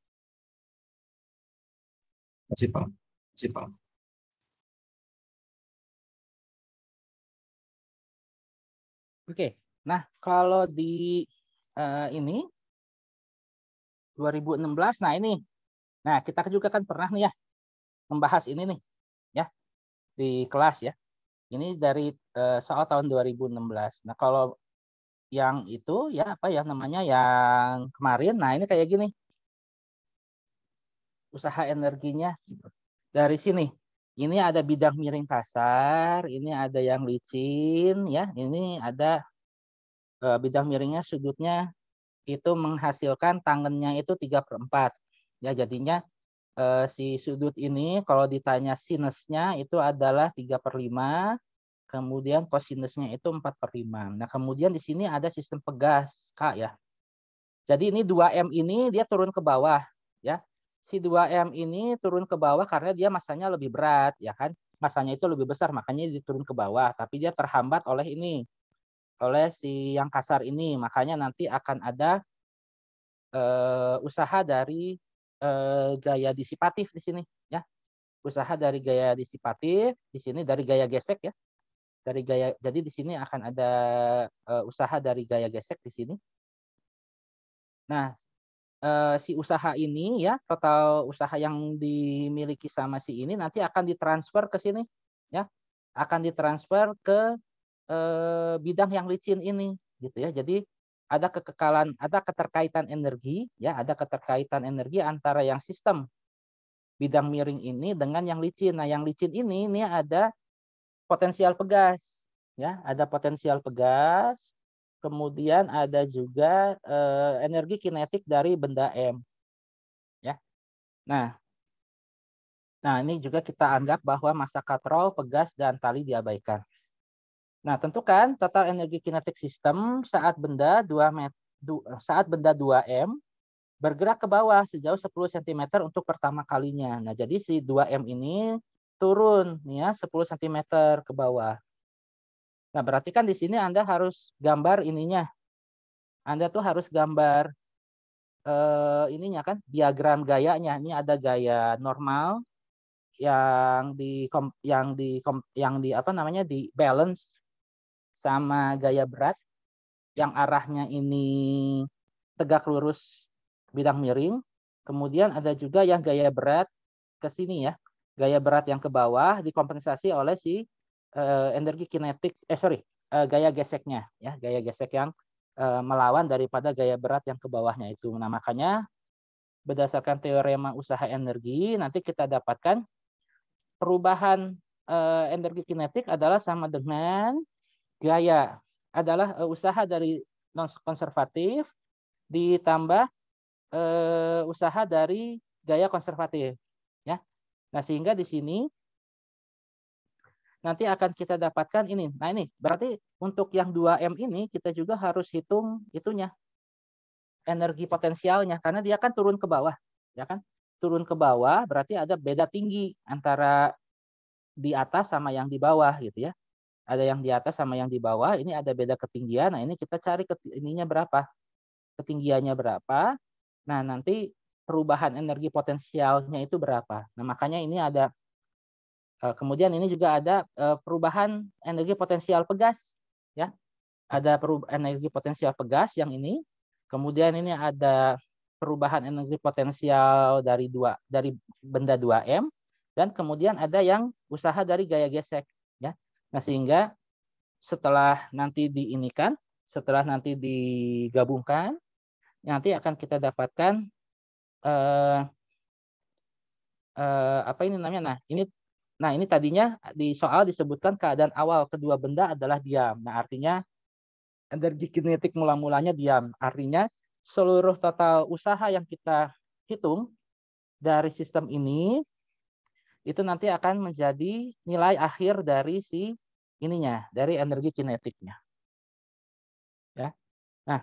Masih Pak. Masih Pak. Oke. Nah, kalau di ini 2016, nah ini. Nah, kita juga kan pernah nih ya membahas ini nih ya di kelas ya. Ini dari soal tahun 2016. Nah, kalau yang itu ya apa ya namanya yang kemarin, nah ini kayak gini. Usaha energinya dari sini. Ini ada bidang miring kasar, ini ada yang licin ya, ini ada bidang miringnya sudutnya itu menghasilkan tangennya itu 3/4. Ya, jadinya si sudut ini kalau ditanya sinusnya itu adalah 3/5, kemudian kosinusnya itu 4/5. Nah, kemudian di sini ada sistem pegas, Kak ya. Jadi ini 2M ini dia turun ke bawah ya. Si 2M ini turun ke bawah karena dia masanya lebih berat ya kan. Masanya itu lebih besar makanya dia turun ke bawah, tapi dia terhambat oleh ini, oleh si yang kasar ini. Makanya nanti akan ada usaha dari gaya disipatif di sini ya. Usaha dari gaya disipatif di sini dari gaya gesek ya. Dari gaya, jadi di sini akan ada usaha dari gaya gesek di sini. Nah, si usaha ini ya, total usaha yang dimiliki sama si ini nanti akan ditransfer ke sini ya. Akan ditransfer ke bidang yang licin ini gitu ya. Jadi ada kekekalan, ada keterkaitan energi ya, ada keterkaitan energi antara yang sistem bidang miring ini dengan yang licin. Nah, yang licin ini ada potensial pegas ya, ada potensial pegas. Kemudian ada juga energi kinetik dari benda M ya. Nah, ini juga kita anggap bahwa massa katrol, pegas dan tali diabaikan. Nah, tentukan total energi kinetik sistem saat benda 2M bergerak ke bawah sejauh 10 cm untuk pertama kalinya. Nah, jadi si 2M ini turun ya 10 cm ke bawah. Nah, berarti kan di sini Anda harus gambar ininya. Anda tuh harus gambar ininya kan diagram gayanya. Ini ada gaya normal yang di apa namanya di balance sama gaya berat yang arahnya ini tegak lurus bidang miring. Kemudian ada juga yang gaya berat ke sini ya. Gaya berat yang ke bawah dikompensasi oleh si energi kinetik gaya geseknya ya, gaya gesek yang melawan daripada gaya berat yang ke bawahnya itu. Nah, makanya berdasarkan teorema usaha energi nanti kita dapatkan perubahan energi kinetik adalah sama dengan gaya adalah usaha dari non konservatif ditambah usaha dari gaya konservatif ya. Nah, sehingga di sini nanti akan kita dapatkan ini. Nah, ini berarti untuk yang 2M ini kita juga harus hitung itunya energi potensialnya karena dia kan turun ke bawah ya kan. Turun ke bawah berarti ada beda tinggi antara di atas sama yang di bawah gitu ya. Ada yang di atas sama yang di bawah, ini ada beda ketinggian. Nah, ini kita cari ininya berapa. ketinggiannya berapa. Nah, nanti perubahan energi potensialnya itu berapa. Nah, makanya ini ada kemudian ini juga ada perubahan energi potensial pegas, ya. Ada energi potensial pegas yang ini. Kemudian ini ada perubahan energi potensial dari benda 2M, dan kemudian ada yang usaha dari gaya gesek, ya. Nah, sehingga setelah nanti setelah nanti digabungkan, nanti akan kita dapatkan apa ini namanya? Nah, ini tadinya di soal disebutkan keadaan awal kedua benda adalah diam. Nah, artinya energi kinetik mula-mulanya diam. Artinya seluruh total usaha yang kita hitung dari sistem ini itu nanti akan menjadi nilai akhir dari dari energi kinetiknya. Ya. Nah,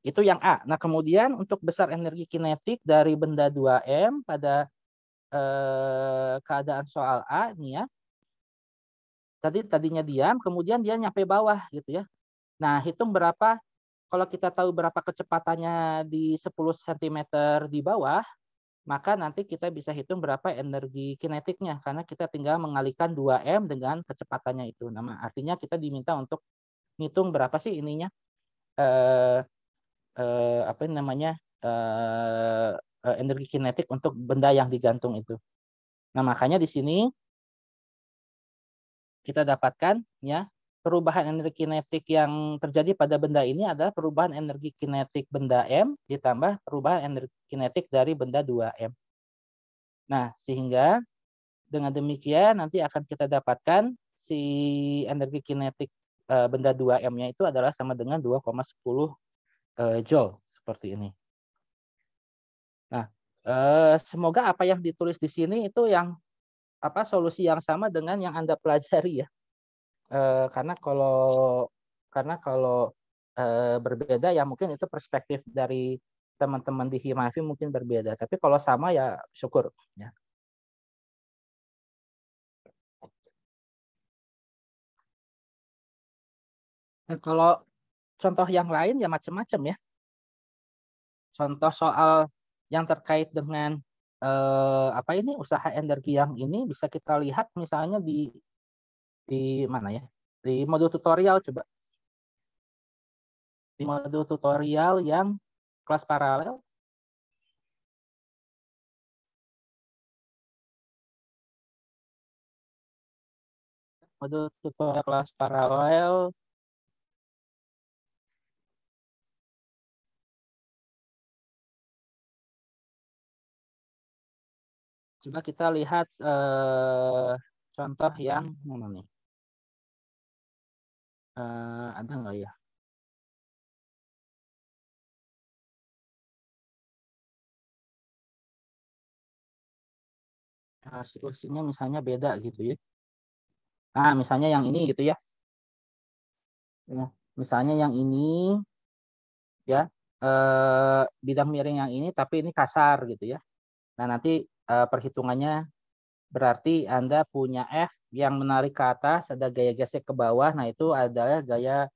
itu yang A. Nah, kemudian untuk besar energi kinetik dari benda 2M pada keadaan soal A nih ya. Tadinya diam, kemudian dia nyampe bawah gitu ya. Nah, hitung berapa, kalau kita tahu berapa kecepatannya di 10 cm di bawah, maka nanti kita bisa hitung berapa energi kinetiknya, karena kita tinggal mengalihkan 2M dengan kecepatannya itu. Nah, artinya kita diminta untuk ngitung berapa sih ininya, apa namanya, energi kinetik untuk benda yang digantung itu. Nah, makanya di sini kita dapatkan ya, perubahan energi kinetik yang terjadi pada benda ini adalah perubahan energi kinetik benda M ditambah perubahan energi kinetik dari benda 2M. Nah, sehingga dengan demikian nanti akan kita dapatkan si energi kinetik benda 2M-nya itu adalah sama dengan 2,10 Joule seperti ini. Nah, semoga apa yang ditulis di sini itu yang solusi yang sama dengan yang Anda pelajari ya. Karena kalau berbeda ya mungkin itu perspektif dari teman-teman di Himavi mungkin berbeda. Tapi kalau sama ya syukur ya. Nah, kalau contoh yang lain ya macam-macam ya. Contoh soal yang terkait dengan usaha energi yang ini bisa kita lihat misalnya di mana ya? Di modul tutorial coba. Di modul tutorial yang kelas paralel. Modul tutorial kelas paralel. Coba kita lihat contoh yang mana nih? Ada nggak ya? Situasinya misalnya beda gitu ya. Nah, misalnya yang ini gitu ya. Misalnya yang ini ya, bidang miring yang ini tapi ini kasar gitu ya. Nah, nanti perhitungannya berarti Anda punya F yang menarik ke atas, ada gaya gesek ke bawah. Nah, itu adalah gaya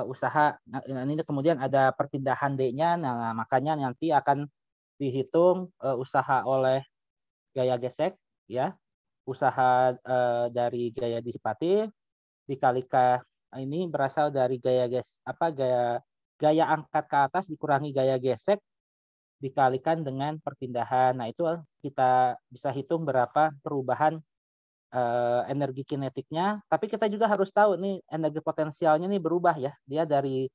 usaha. Nah, ini kemudian ada perpindahan D-nya. Nah, makanya nanti akan dihitung usaha oleh gaya gesek ya. Usaha dari gaya disipatif dikalikan ini berasal dari gaya angkat ke atas dikurangi gaya gesek dikalikan dengan perpindahan. Nah, itu kita bisa hitung berapa perubahan energi kinetiknya. Tapi kita juga harus tahu nih energi potensialnya nih berubah ya. Dia dari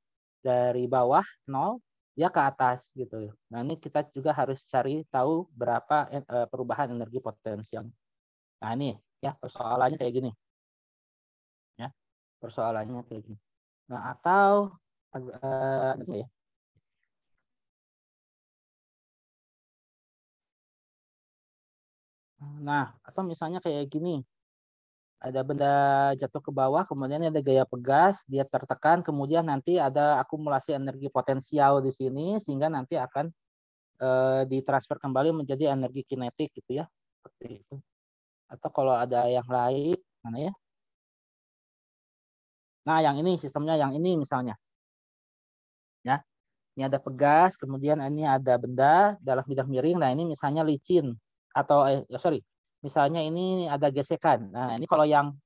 bawah 0 dia ke atas gitu. Nah, ini kita juga harus cari tahu berapa perubahan energi potensial. Nah, ini ya persoalannya kayak gini. Ya. Persoalannya kayak gini. Nah, atau ya. Nah, atau misalnya kayak gini. Ada benda jatuh ke bawah, kemudian ada gaya pegas, dia tertekan, kemudian nanti ada akumulasi energi potensial di sini, sehingga nanti akan ditransfer kembali menjadi energi kinetik gitu ya. Seperti itu. Atau kalau ada yang lain, mana ya? Nah, yang ini sistemnya yang ini misalnya. Ya. Ini ada pegas, kemudian ini ada benda dalam bidang miring. Nah, ini misalnya licin atau misalnya ini ada gesekan. Nah, ini kalau yang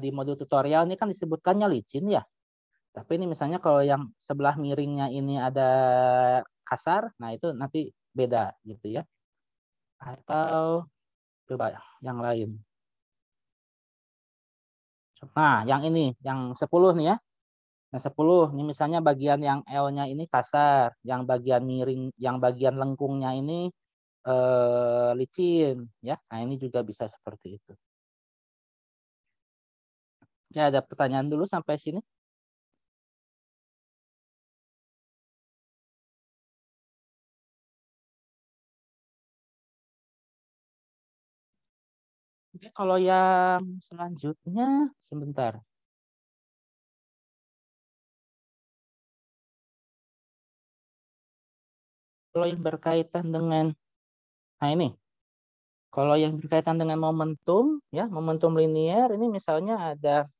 di modul tutorial ini kan disebutkannya licin ya. Tapi ini misalnya kalau yang sebelah miringnya ini ada kasar, nah itu nanti beda gitu ya. Atau coba yang lain. Nah, yang ini, yang 10 nih ya. Yang 10, ini misalnya bagian yang L-nya ini kasar, yang bagian miring, yang bagian lengkungnya ini licin ya. Nah, ini juga bisa seperti itu. Ya, ada pertanyaan dulu sampai sini? Oke, kalau yang selanjutnya sebentar. Kalau yang berkaitan dengan ini. Kalau yang berkaitan dengan momentum ya, momentum linier ini misalnya ada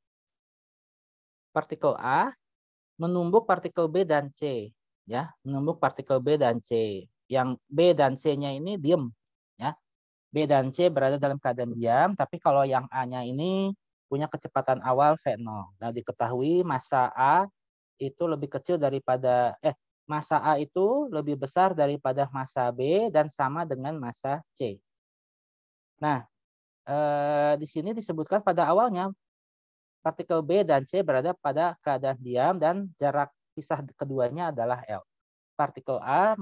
partikel A menumbuk partikel B dan C ya, menumbuk partikel B dan C. Yang B dan C-nya ini diem ya. B dan C berada dalam keadaan diam, tapi kalau yang A-nya ini punya kecepatan awal V0. Nah, diketahui massa A itu lebih kecil daripada massa A itu lebih besar daripada massa B dan sama dengan massa C. Nah, di sini disebutkan pada awalnya partikel B dan C berada pada keadaan diam dan jarak pisah keduanya adalah L. Partikel A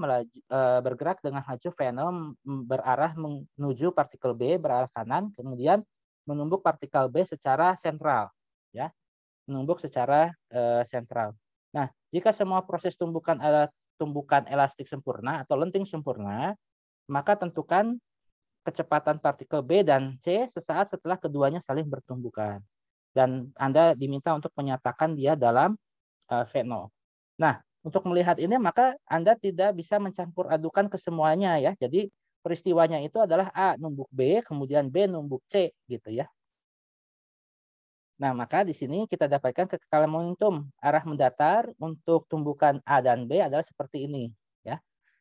bergerak dengan laju V0 berarah menuju partikel B berarah kanan, kemudian menumbuk partikel B secara sentral, ya, menumbuk secara sentral. Nah, jika semua proses tumbukan elastik sempurna atau lenting sempurna, maka tentukan kecepatan partikel B dan C sesaat setelah keduanya saling bertumbukan. Dan Anda diminta untuk menyatakan dia dalam V0. Nah, untuk melihat ini maka Anda tidak bisa mencampur adukan kesemuanya ya. Jadi peristiwanya itu adalah A numbuk B, kemudian B numbuk C gitu ya. Nah, maka di sini kita dapatkan kekekalan momentum arah mendatar untuk tumbukan A dan B adalah seperti ini ya.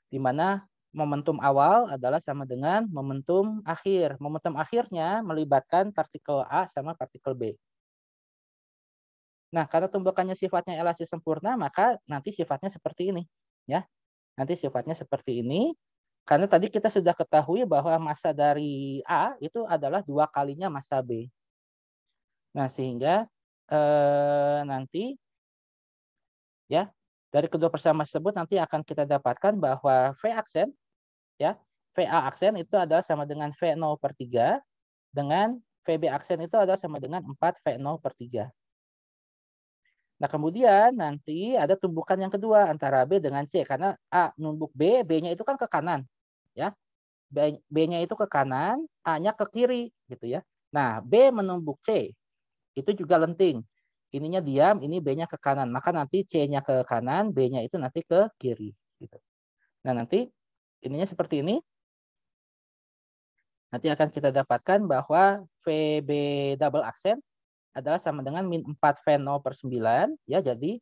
Di mana momentum awal adalah sama dengan momentum akhir. Momentum akhirnya melibatkan partikel A sama partikel B. Nah, karena tumbukannya sifatnya elastis sempurna, maka nanti sifatnya seperti ini, ya. Nanti sifatnya seperti ini, karena tadi kita sudah ketahui bahwa massa dari A itu adalah 2 kalinya massa B. Nah, sehingga nanti, ya, dari kedua persamaan tersebut nanti akan kita dapatkan bahwa V aksen, ya, VA aksen itu adalah sama dengan V0/3, dengan VB aksen itu adalah sama dengan 4 V0/3. Nah, kemudian nanti ada tumbukan yang kedua antara B dengan C karena A numbuk B, B-nya itu kan ke kanan, ya. B-nya itu ke kanan, A-nya ke kiri gitu ya. Nah, B menumbuk C itu juga lenting. Ininya diam, ini B-nya ke kanan. Maka nanti C-nya ke kanan, B-nya itu nanti ke kiri gitu. Nah, nanti ininya seperti ini. Nanti akan kita dapatkan bahwa VB double aksen adalah sama dengan min 4 V0/9 ya. Jadi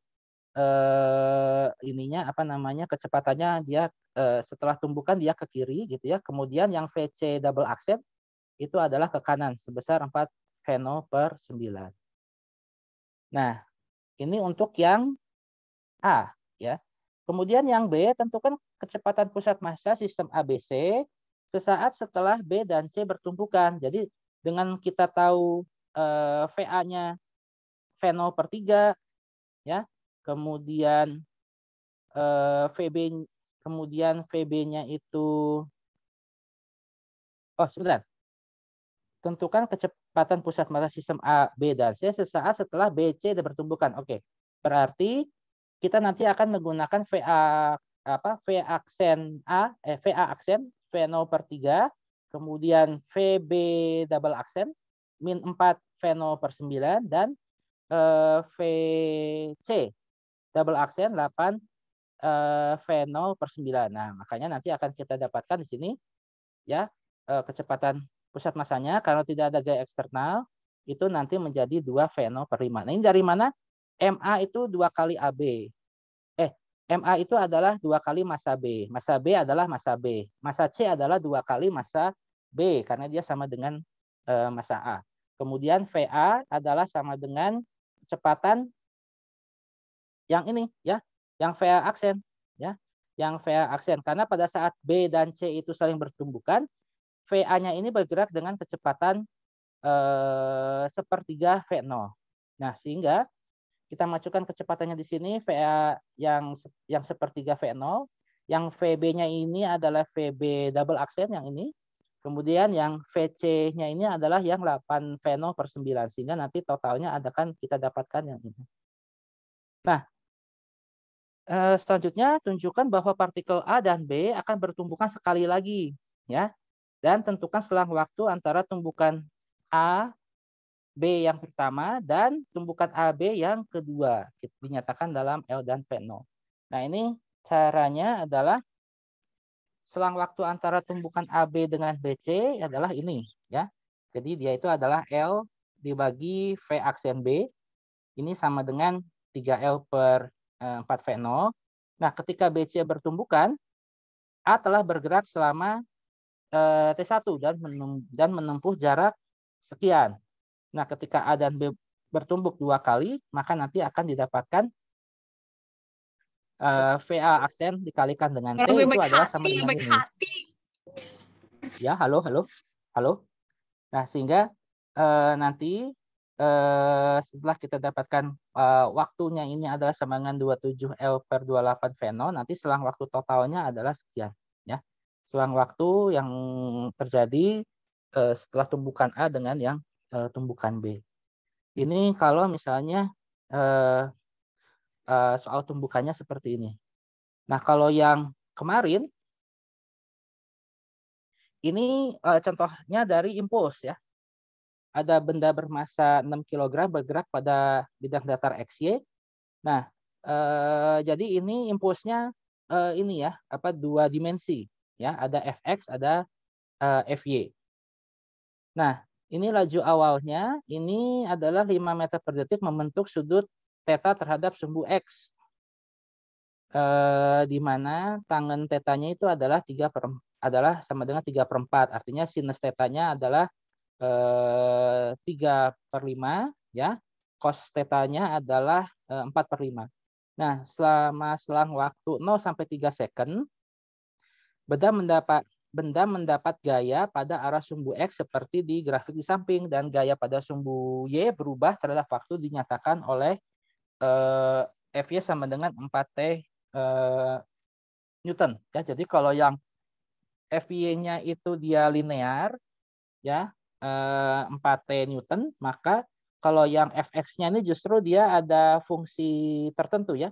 ininya apa namanya kecepatannya dia setelah tumbukan dia ke kiri gitu ya. Kemudian yang VC double aksen itu adalah ke kanan sebesar 4 V0/9. Nah, ini untuk yang A ya. Kemudian yang B tentukan kecepatan pusat massa sistem ABC sesaat setelah B dan C bertumbukan. Jadi dengan kita tahu VA-nya V0/3 ya. Kemudian VB-nya itu sebentar. Tentukan kecepatan pusat massa sistem A, B, dan C sesaat setelah B, C bertumbukan. Oke. Berarti kita nanti akan menggunakan VA aksen V0/3, kemudian VB double aksen min 4 V0/9 dan VC double aksen 8 V0/9. Nah, makanya nanti akan kita dapatkan di sini ya kecepatan pusat massanya kalau tidak ada gaya eksternal itu nanti menjadi 2 V0/5. Nah, ini dari mana? MA itu 2 kali AB. MA itu adalah 2 kali massa B. Massa B adalah massa B. Massa C adalah 2 kali massa B karena dia sama dengan massa A. Kemudian VA adalah sama dengan kecepatan yang ini ya, yang VA aksen ya. Yang VA aksen karena pada saat B dan C itu saling bertumbukan, VA-nya ini bergerak dengan kecepatan sepertiga V0. Nah, sehingga kita masukkan kecepatannya di sini VA yang sepertiga V0, yang VB-nya ini adalah VB double aksen yang ini. Kemudian yang VC-nya ini adalah yang 8 V0 per 9 sehingga nanti totalnya akan kita dapatkan yang ini. Nah, selanjutnya tunjukkan bahwa partikel A dan B akan bertumbukan sekali lagi ya. Dan tentukan selang waktu antara tumbukan A B yang pertama dan tumbukan AB yang kedua dinyatakan dalam L dan V0. Nah, ini caranya adalah selang waktu antara tumbukan AB dengan BC adalah ini ya. Jadi dia itu adalah L dibagi V aksen B. Ini sama dengan 3L per 4V0. Nah, ketika BC bertumbukan, A telah bergerak selama T1 dan menempuh jarak sekian. Nah, ketika A dan B bertumbuk 2 kali, maka nanti akan didapatkan VA aksen dikalikan dengan T itu adalah sama dengan ini. Ya, halo. Nah, sehingga nanti setelah kita dapatkan waktunya ini adalah sama dengan 27L per 28 V0, nanti selang waktu totalnya adalah sekian. Ya, selang waktu yang terjadi setelah tumbukan A dengan yang tumbukan B. Ini kalau misalnya soal tumbukannya seperti ini. Nah, kalau yang kemarin, ini contohnya dari impuls ya. Ada benda bermassa 6 kg bergerak pada bidang datar XY. Nah, jadi ini impulsnya ini ya, 2 dimensi. Ya, ada Fx, ada Fy. Nah, ini laju awalnya, ini adalah 5 meter per detik membentuk sudut theta terhadap sumbu X. Di mana tangen tetanya itu adalah sama dengan 3/4. Artinya sinus tetanya adalah 3/5 ya. Cos tetanya adalah 4/5. Nah, selama selang waktu 0 sampai 3 second, benda mendapat gaya pada arah sumbu X seperti di grafik di samping dan gaya pada sumbu Y berubah terhadap waktu dinyatakan oleh Fy sama dengan 4T Newton. Ya, jadi kalau yang Fy-nya itu dia linear ya 4T Newton, maka kalau yang Fx-nya ini justru dia ada fungsi tertentu ya.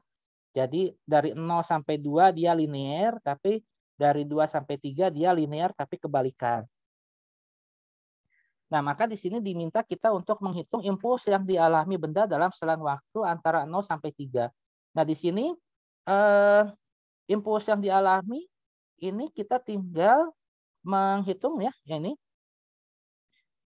Jadi dari 0 sampai 2 dia linear, tapi dari 2 sampai 3 dia linear tapi kebalikan. Nah, maka di sini diminta kita untuk menghitung impuls yang dialami benda dalam selang waktu antara 0 sampai 3. Nah, di sini impuls yang dialami ini kita tinggal menghitung ya, ini.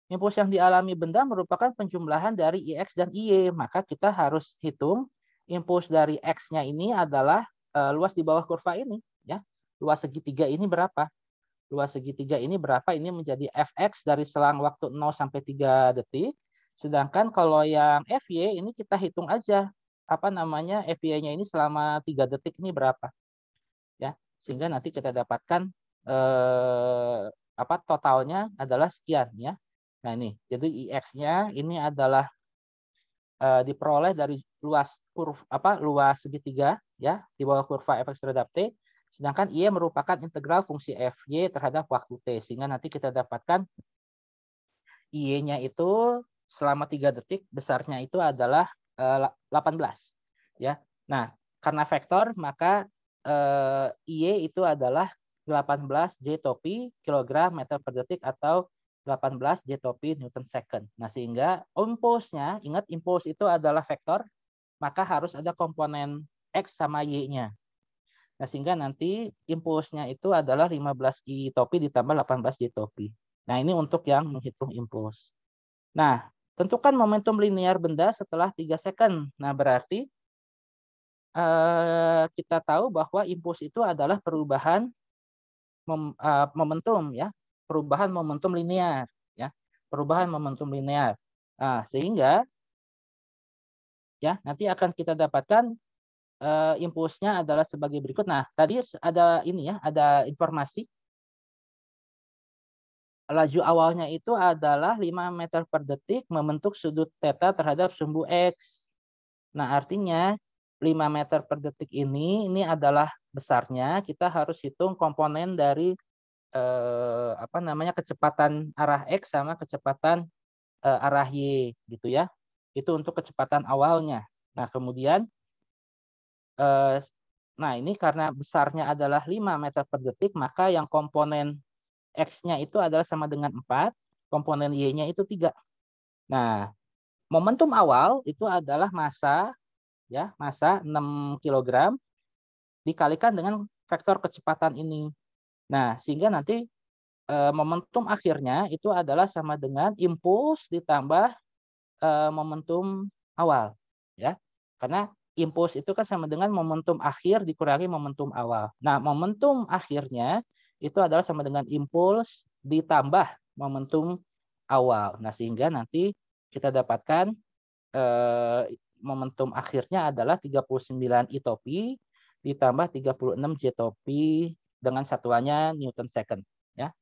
Impuls yang dialami benda merupakan penjumlahan dari Ix dan Y, maka kita harus hitung impuls dari X-nya ini adalah luas di bawah kurva ini ya. Luas segitiga ini berapa? Luas segitiga ini berapa? Ini menjadi Fx dari selang waktu 0 sampai 3 detik. Sedangkan kalau yang Fy ini kita hitung aja Fy-nya ini selama 3 detik ini berapa. Ya, sehingga nanti kita dapatkan totalnya adalah sekian ya. Nah, ini. Jadi Ix-nya ini adalah diperoleh dari luas segitiga ya di bawah kurva Fx terhadap T. Sedangkan Y merupakan integral fungsi Fy terhadap waktu T. Sehingga nanti kita dapatkan Y-nya itu selama 3 detik besarnya itu adalah 18. Ya. Nah, karena vektor maka Y itu adalah 18 J topi kilogram meter per detik atau 18 J topi Newton second. Nah, sehingga impulsnya, ingat impuls itu adalah vektor, maka harus ada komponen X sama Y-nya. Nah, sehingga nanti impulsnya itu adalah 15 I topi ditambah 18 J topi. Nah, ini untuk yang menghitung impuls. Nah, tentukan momentum linear benda setelah 3 second. Nah, berarti kita tahu bahwa impuls itu adalah perubahan momentum ya, perubahan momentum linear ya, perubahan momentum linear. Nah, sehingga ya nanti akan kita dapatkan impulsnya adalah sebagai berikut. Nah, tadi ada ini ya, ada informasi laju awalnya itu adalah 5 meter per detik membentuk sudut theta terhadap sumbu X. Nah, artinya 5 meter per detik ini adalah besarnya, kita harus hitung komponen dari kecepatan arah X sama kecepatan arah Y gitu ya. Itu untuk kecepatan awalnya. Nah, kemudian nah ini karena besarnya adalah 5 meter per detik, maka yang komponen X-nya itu adalah sama dengan 4, komponen Y-nya itu 3. Nah, momentum awal itu adalah massa ya, massa 6 kg dikalikan dengan vektor kecepatan ini. Nah, sehingga nanti momentum akhirnya itu adalah sama dengan impuls ditambah momentum awal ya. Karena impuls itu kan sama dengan momentum akhir dikurangi momentum awal. Nah, momentum akhirnya itu adalah sama dengan impuls ditambah momentum awal. Nah, sehingga nanti kita dapatkan momentum akhirnya adalah 39 itopi ditambah 36 jetopi dengan satuannya Newton second ya.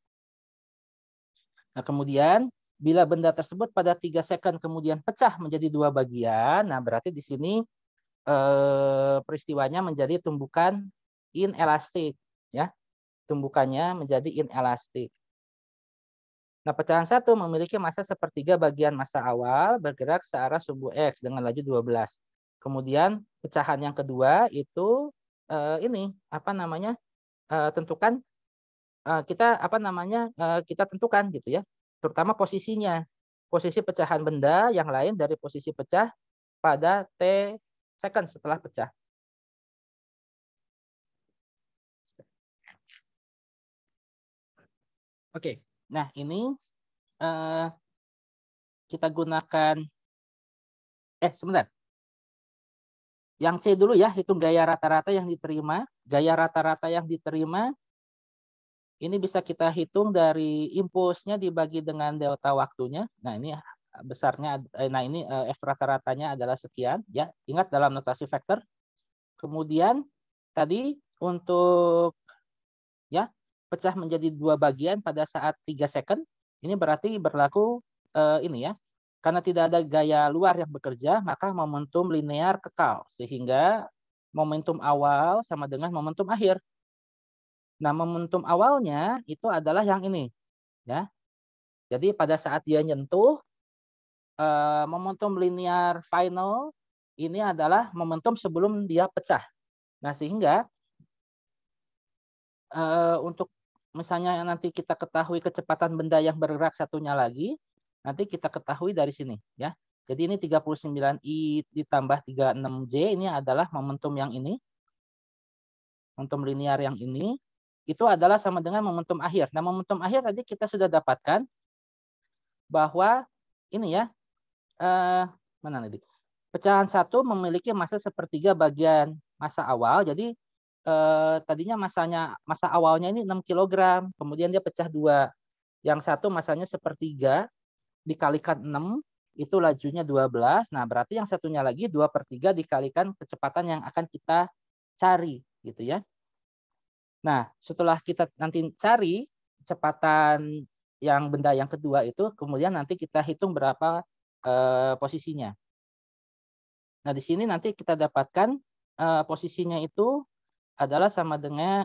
Nah, kemudian bila benda tersebut pada 3 second kemudian pecah menjadi 2 bagian, nah berarti di sini peristiwanya menjadi tumbukan inelastik ya. Tumbukannya menjadi inelastik. Nah, pecahan 1 memiliki massa sepertiga bagian massa awal bergerak searah sumbu X dengan laju 12. Kemudian pecahan yang kedua itu tentukan kita tentukan gitu ya, terutama posisinya, posisi pecahan benda yang lain dari posisi pecah pada T second setelah pecah. Oke, nah ini kita gunakan sebentar. Yang C dulu ya, hitung gaya rata-rata yang diterima. Gaya rata-rata yang diterima ini bisa kita hitung dari impulsnya dibagi dengan delta waktunya. Nah, ini besarnya F rata-ratanya adalah sekian ya. Ingat dalam notasi vektor. Kemudian tadi untuk ya pecah menjadi 2 bagian pada saat 3 second. Ini berarti berlaku ini ya. Karena tidak ada gaya luar yang bekerja, maka momentum linear kekal sehingga momentum awal sama dengan momentum akhir. Nah, momentum awalnya itu adalah yang ini, ya. Jadi pada saat dia nyentuh, momentum linear final ini adalah momentum sebelum dia pecah. Nah, sehingga untuk misalnya nanti kita ketahui kecepatan benda yang bergerak satunya lagi, nanti kita ketahui dari sini, ya. Jadi ini 39I ditambah 36J ini adalah momentum yang ini, momentum linear yang ini. Itu adalah sama dengan momentum akhir. Nah, momentum akhir tadi kita sudah dapatkan bahwa ini ya, mana nih? Pecahan 1 memiliki massa sepertiga bagian massa awal. Jadi tadinya massa awalnya ini 6 kg, kemudian dia pecah 2. Yang satu massanya sepertiga dikalikan 6, itu lajunya 12. Nah, berarti yang satunya lagi 2/3 dikalikan kecepatan yang akan kita cari, gitu ya. Nah, setelah kita nanti cari kecepatan yang benda yang kedua itu, kemudian nanti kita hitung berapa posisinya. Nah, di sini nanti kita dapatkan posisinya itu adalah sama dengan,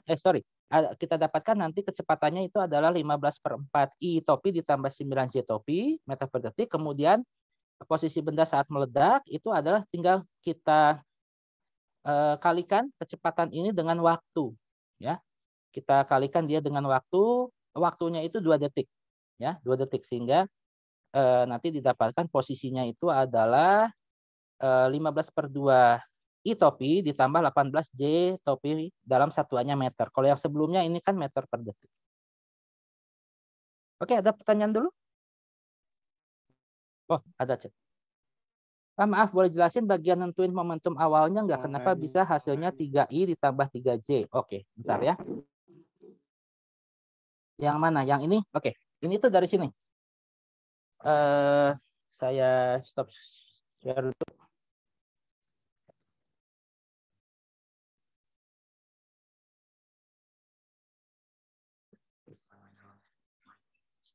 kita dapatkan nanti kecepatannya itu adalah 15/4 I topi ditambah 9 J topi meter per detik. Kemudian posisi benda saat meledak itu adalah tinggal kita kalikan kecepatan ini dengan waktu. Ya, kita kalikan dia dengan waktu, waktunya itu 2 detik, ya, 2 detik sehingga nanti didapatkan posisinya itu adalah 15/2 I topi ditambah 18 J topi dalam satuannya meter. Kalau yang sebelumnya ini kan meter per detik. Oke, ada pertanyaan dulu? Oh, ada, Cek. Maaf, boleh jelasin bagian nentuin momentum awalnya nggak? Kenapa bisa hasilnya 3I ditambah 3J? Oke, bentar ya. Yang mana? Yang ini? Oke, ini tuh dari sini. Saya stop share dulu.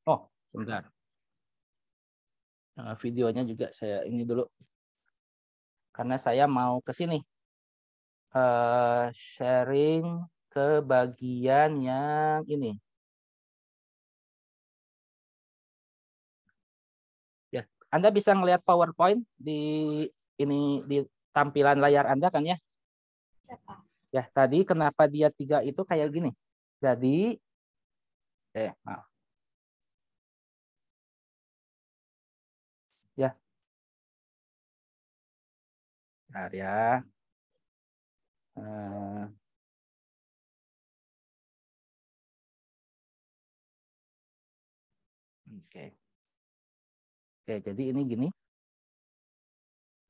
Oh, sebentar. Videonya juga saya ini dulu. Karena saya mau ke sini. Sharing ke bagian yang ini. Ya, Anda bisa ngelihat PowerPoint di ini di tampilan layar Anda kan ya? Siapa? Ya, tadi kenapa dia 3 itu kayak gini? Jadi maaf. Ya. Bentar ya. Oke. Oke, jadi ini gini.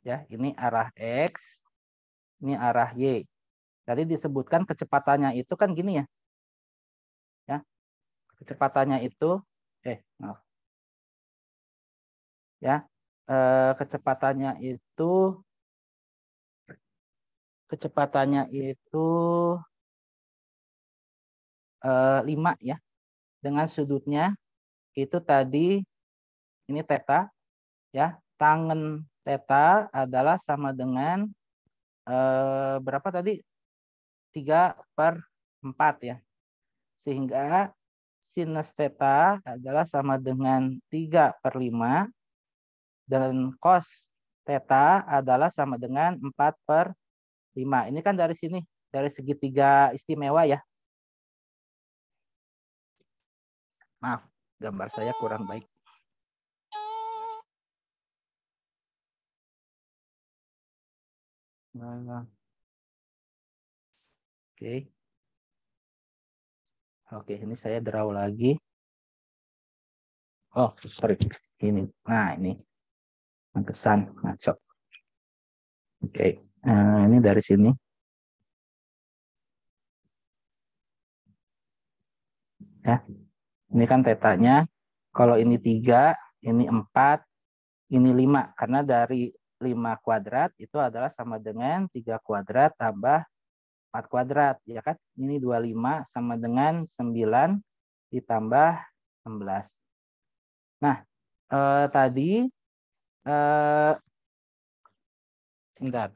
Ya, ini arah X, ini arah Y. Tadi disebutkan kecepatannya itu kan gini ya. Ya. Kecepatannya itu maaf. Ya. Kecepatannya itu 5 ya. Dengan sudutnya itu tadi ini theta ya. Tangen theta adalah sama dengan berapa tadi? 3/4 ya. Sehingga sinus theta adalah sama dengan 3/5 dan cos theta adalah sama dengan 4/5. Ini kan dari sini, dari segitiga istimewa ya. Maaf, gambar saya kurang baik. Oke, ini saya draw lagi. Oh, sorry. Ini. Nah, ini. Kesan ngaco. Oke. Ini dari sini. Ya. Ini kan tetanya. Kalau ini 3, ini 4, ini 5. Karena dari 5 kuadrat itu adalah sama dengan 3 kuadrat tambah 4 kuadrat. Ya kan? Ini 25 sama dengan 9 ditambah 16. Nah, tadi bentar.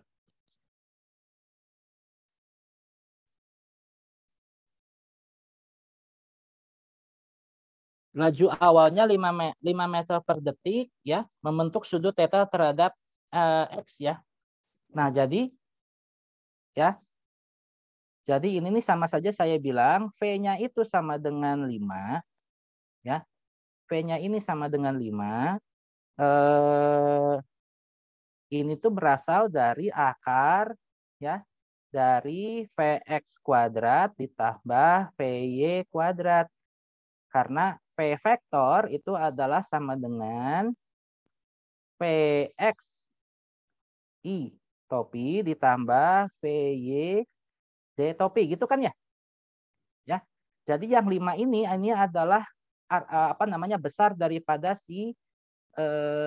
Laju awalnya 5 meter per detik ya, membentuk sudut theta terhadap X ya. Nah, jadi ya. Jadi ini nih sama saja saya bilang V-nya itu sama dengan 5 ya. V-nya ini sama dengan 5. Ini tuh berasal dari akar ya, dari Vx kuadrat ditambah Vy kuadrat. Karena V vektor itu adalah sama dengan Vx I topi ditambah Vy D topi gitu kan ya? Ya. Jadi yang 5 ini adalah apa namanya besar daripada si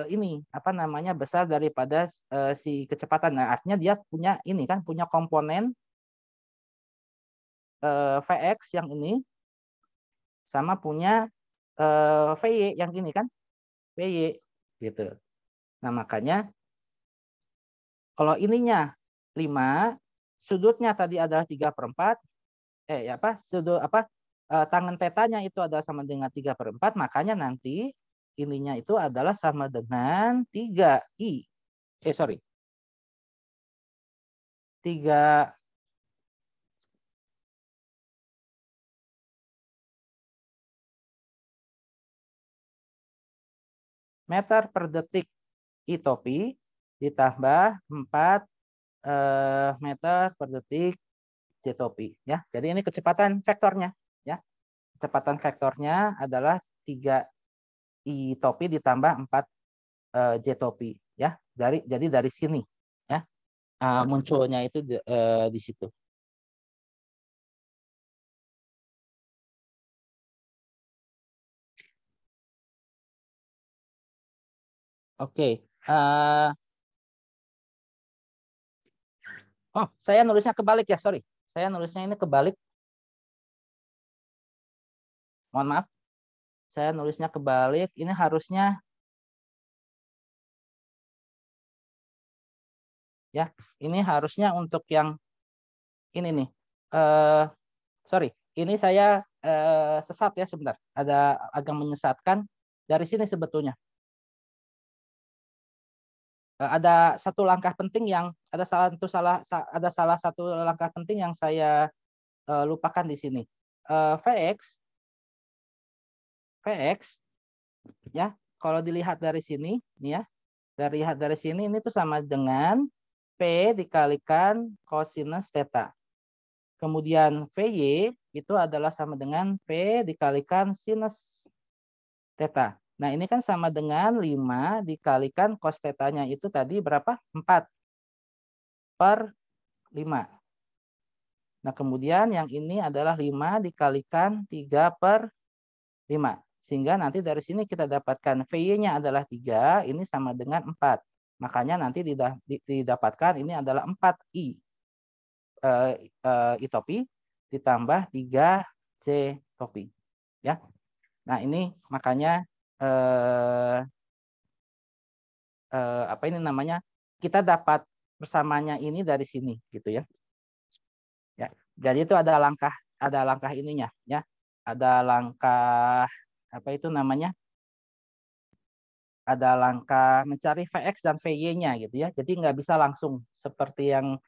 ini apa namanya besar daripada si kecepatan. Nah, artinya dia punya ini kan punya komponen Vx yang ini sama punya Vy yang ini kan Vy gitu. Nah, makanya kalau ininya 5, sudutnya tadi adalah 3/4 sudut tangen tetanya itu adalah sama dengan 3/4, makanya nanti ininya itu adalah sama dengan 3I. 3 meter per detik I topi ditambah 4 meter per detik J topi ya. Jadi ini kecepatan vektornya ya. Kecepatan vektornya adalah 3 I topi ditambah 4 J topi ya. Jadi dari sini ya munculnya itu di situ. Oke. Oh, saya nulisnya kebalik ya, sorry. Saya nulisnya ini kebalik. Mohon maaf. Saya nulisnya kebalik. Ini harusnya ya, ini harusnya untuk yang ini nih. Sorry, ini saya sesat ya sebentar. Ada agak menyesatkan dari sini sebetulnya. Ada satu langkah penting yang ada salah satu langkah penting yang saya lupakan di sini. Vx ya, kalau dilihat dari sini nih ya, dari sini ini tuh sama dengan P dikalikan kosinus theta. Kemudian VY itu adalah sama dengan P dikalikan sinus theta. Nah, ini kan sama dengan 5 dikalikan cos theta-nya itu tadi berapa? 4/5. Nah, kemudian yang ini adalah 5 dikalikan 3/5. Sehingga nanti dari sini kita dapatkan VY-nya adalah 3, ini sama dengan 4. Makanya nanti didapatkan ini adalah 4I I topi ditambah 3C topi. Ya. Nah, ini makanya apa ini namanya? Kita dapat bersamanya ini dari sini gitu ya. Ya. Jadi itu ada langkah ininya ya. Ada langkah apa itu namanya? Ada langkah mencari Vx dan Vy-nya gitu ya. Jadi nggak bisa langsung seperti yang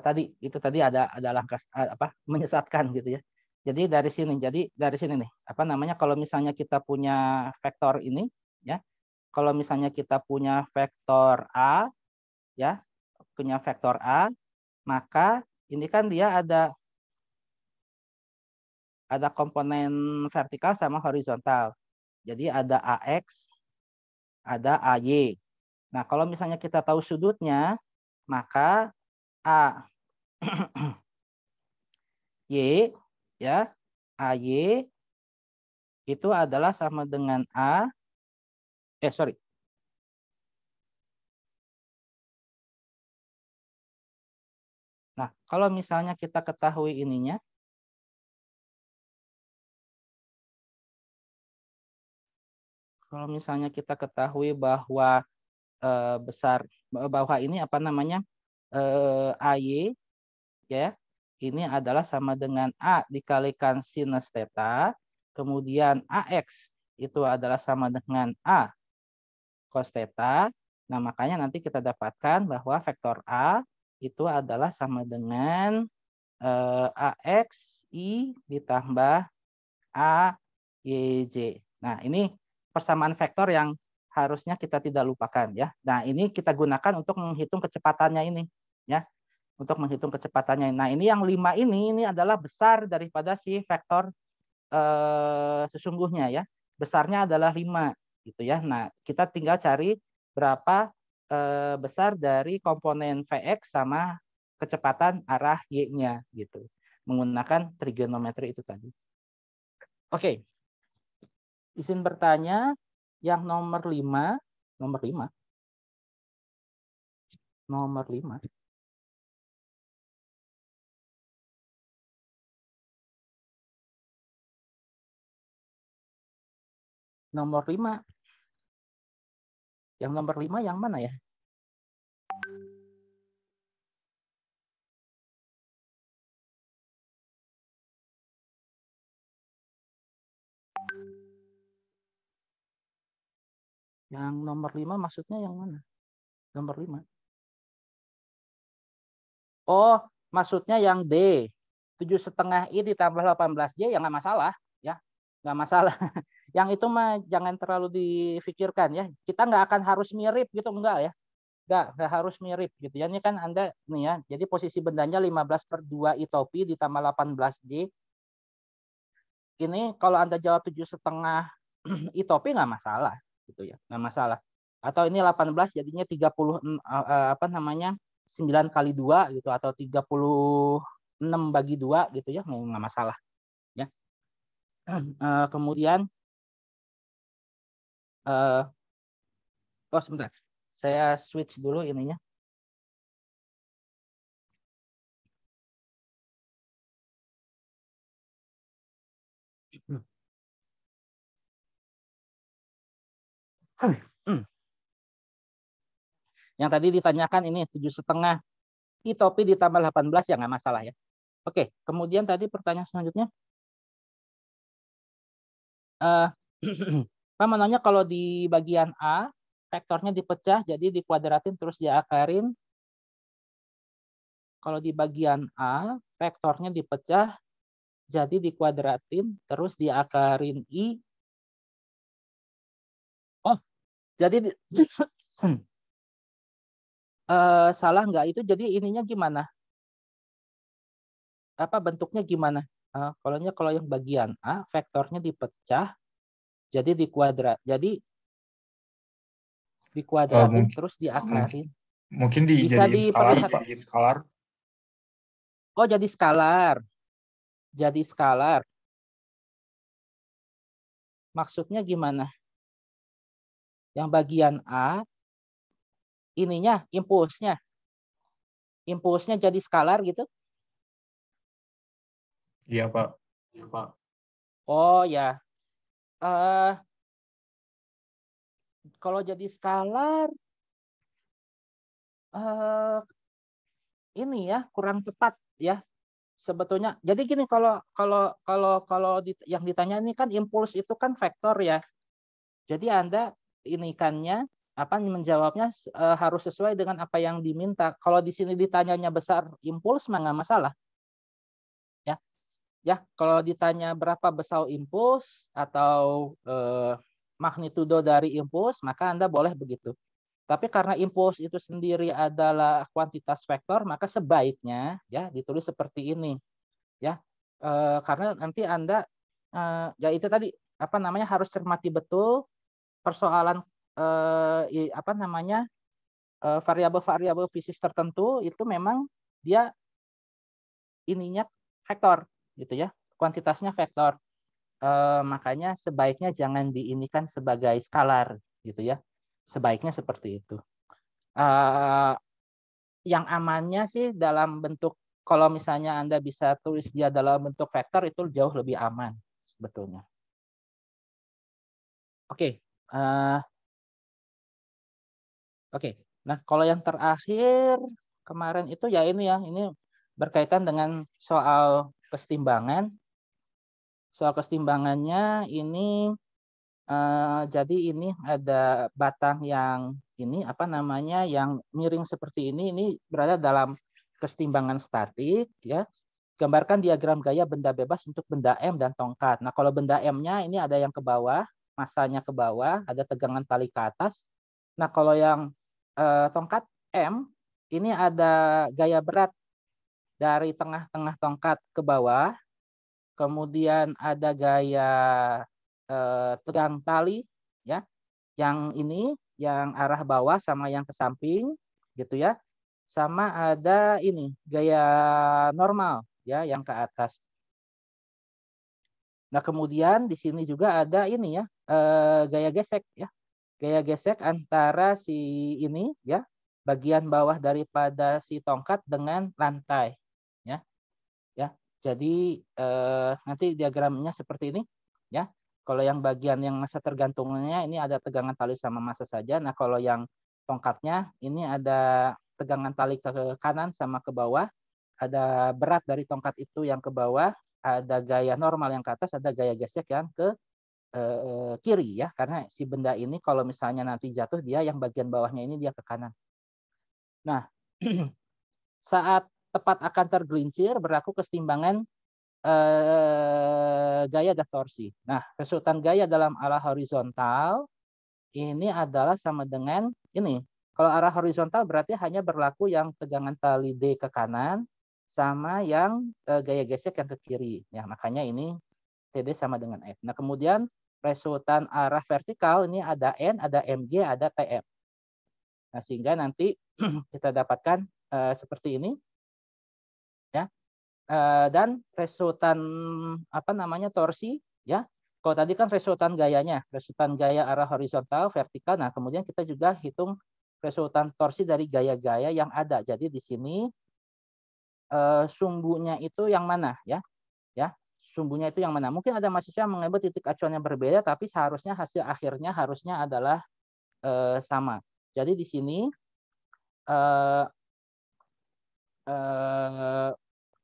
tadi ada langkah apa menyesatkan gitu ya. Jadi dari sini nih apa namanya, kalau misalnya kita punya vektor ini ya, kalau misalnya kita punya vektor A ya, maka ini kan dia ada komponen vertikal sama horizontal. Jadi ada AX, ada AY. Nah, kalau misalnya kita tahu sudutnya, maka A Y ya, AY itu adalah sama dengan sorry. Nah, kalau misalnya kita ketahui ininya, kalau misalnya kita ketahui bahwa bahwa ini apa namanya AY ya, ini adalah sama dengan A dikalikan sinus theta, kemudian AX itu adalah sama dengan A cos theta. Nah, makanya nanti kita dapatkan bahwa vektor A itu adalah sama dengan AX I ditambah AYJ. Nah, ini persamaan vektor yang harusnya kita tidak lupakan ya. Nah, ini kita gunakan untuk menghitung kecepatannya ini ya. Untuk menghitung kecepatannya. Nah, ini yang 5 ini adalah besar daripada si vektor sesungguhnya ya. Besarnya adalah 5 gitu ya. Nah, kita tinggal cari berapa besar dari komponen Vx sama kecepatan arah Y-nya gitu. Menggunakan trigonometri itu tadi. Oke. Izin bertanya yang nomor 5. Nomor 5. Nomor 5. Yang nomor 5 yang mana ya? Yang nomor 5 maksudnya yang mana? Nomor 5. Oh, maksudnya yang D. 7,5 I ditambah 18J ya nggak masalah. Ya, nggak masalah. Yang itu mah jangan terlalu difikirkan ya. Kita nggak akan harus mirip gitu, enggak ya. Nggak harus mirip gitu ya. Ini kan Anda nih ya. Jadi posisi bendanya 15/2 I topi ditambah 18J. Ini kalau Anda jawab 7,5 I topi nggak masalah gitu ya. Nggak masalah. Atau ini 18 jadinya 30 apa namanya 9 kali 2 gitu atau 36 bagi 2 gitu ya, nggak masalah ya. Kemudian oh sebentar. Saya switch dulu ininya. Yang tadi ditanyakan ini 7,5 I topi ditambah 18 ya nggak masalah ya. Oke, kemudian tadi pertanyaan selanjutnya. Pak menanya kalau di bagian A vektornya dipecah jadi dikuadratin terus diakarin. Kalau di bagian A vektornya dipecah jadi dikuadratin terus diakarin I. Oh, jadi salah nggak itu? Jadi ininya gimana? Apa bentuknya gimana? Kalau yang bagian A vektornya dipecah jadi dikuadratin terus diakarin. Mungkin Bisa dijadiin skalar, Pak. Skalar. Oh, jadi skalar. Jadi skalar. Maksudnya gimana? Yang bagian A ininya impulsnya jadi skalar gitu? Iya, Pak. Iya, Pak. Oh ya. Kalau jadi skalar ini ya kurang tepat ya sebetulnya. Jadi gini, yang ditanya ini kan impuls itu kan vektor ya. Jadi Anda ini kannya menjawabnya harus sesuai dengan apa yang diminta. Kalau di sini ditanyanya besar impuls mah nggak masalah. Ya, kalau ditanya berapa besar impuls atau magnitudo dari impuls, maka Anda boleh begitu. Tapi karena impuls itu sendiri adalah kuantitas vektor, maka sebaiknya ya ditulis seperti ini. Ya, karena nanti Anda ya itu tadi harus cermati betul persoalan variabel-variabel fisik tertentu itu memang dia ininya vektor gitu ya, kuantitasnya vektor. Makanya sebaiknya jangan diinikan sebagai skalar gitu ya. Sebaiknya seperti itu. Yang amannya sih dalam bentuk, kalau misalnya Anda bisa tulis dia dalam bentuk vektor itu jauh lebih aman sebetulnya. Oke. Oke. Nah, kalau yang terakhir kemarin itu ya ini berkaitan dengan soal kesetimbangan. Soal kesetimbangannya ini jadi ini ada batang yang ini yang miring seperti ini berada dalam kesetimbangan statik ya. Gambarkan diagram gaya benda bebas untuk benda M dan tongkat. Nah, kalau benda M-nya ini ada yang ke bawah, masanya ke bawah, ada tegangan tali ke atas. Nah, kalau yang tongkat M ini ada gaya berat dari tengah-tengah tongkat ke bawah. Kemudian ada gaya tegang tali ya, yang ini yang arah bawah sama yang ke samping gitu ya, sama ada ini gaya normal ya yang ke atas. Nah, kemudian di sini juga ada ini ya gaya gesek ya, gaya gesek antara si ini ya bagian bawah daripada si tongkat dengan lantai ya. Jadi nanti diagramnya seperti ini ya. Kalau yang bagian yang massa tergantungnya ini ada tegangan tali sama massa saja. Nah, kalau yang tongkatnya ini ada tegangan tali ke kanan sama ke bawah, ada berat dari tongkat itu yang ke bawah, ada gaya normal yang ke atas, ada gaya gesek yang ke kiri ya. Karena si benda ini kalau misalnya nanti jatuh dia yang bagian bawahnya ini dia ke kanan. Nah, saat tepat akan tergelincir berlaku kesetimbangan gaya dan torsi. Nah, resultan gaya dalam arah horizontal ini adalah sama dengan ini. Kalau arah horizontal berarti hanya berlaku yang tegangan tali D ke kanan sama yang gaya gesek yang ke kiri. Ya, makanya ini TD sama dengan F. Nah, kemudian resultan arah vertikal ini ada N, ada MG, ada TF. Nah, sehingga nanti kita dapatkan seperti ini, ya. Dan resultan torsi, ya. Kalau tadi kan resultan gayanya, resultan gaya arah horizontal, vertikal. Nah, kemudian kita juga hitung resultan torsi dari gaya-gaya yang ada. Jadi di sini sumbunya itu yang mana, ya? Ya, sumbunya itu yang mana? Mungkin ada mahasiswa yang mengambil titik acuan yang berbeda, tapi seharusnya hasil akhirnya harusnya adalah sama. Jadi di sini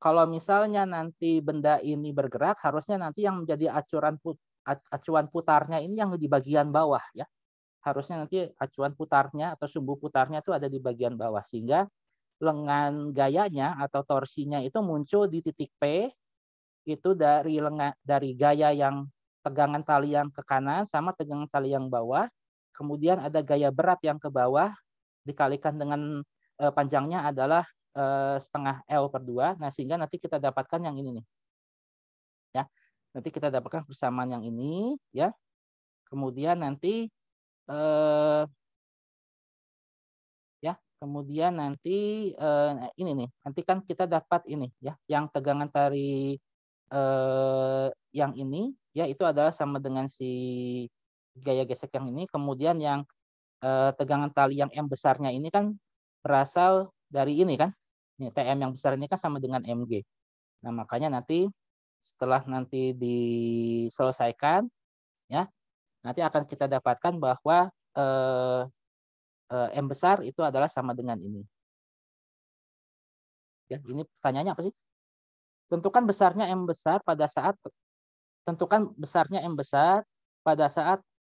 kalau misalnya nanti benda ini bergerak, harusnya nanti yang menjadi acuan putarnya ini yang di bagian bawah, ya. Harusnya nanti acuan putarnya atau sumbu putarnya itu ada di bagian bawah, sehingga lengan gayanya atau torsinya itu muncul di titik P itu dari gaya yang tegangan tali yang ke kanan sama tegangan tali yang bawah, kemudian ada gaya berat yang ke bawah dikalikan dengan panjangnya adalah setengah L/2. Nah, sehingga nanti kita dapatkan yang ini nih. Ya. Nanti kita dapatkan persamaan yang ini, ya. Kemudian nanti ini nih. Nanti kan kita dapat ini, ya, yang tegangan tali yang ini, ya, itu adalah sama dengan si gaya gesek yang ini. Kemudian yang tegangan tali yang M besarnya ini kan berasal dari ini kan. Ini TM yang besar ini kan sama dengan MG. Nah, makanya nanti setelah nanti diselesaikan, ya, nanti akan kita dapatkan bahwa M besar itu adalah sama dengan ini. Ya, ini pertanyaannya apa sih? Tentukan besarnya M besar pada saat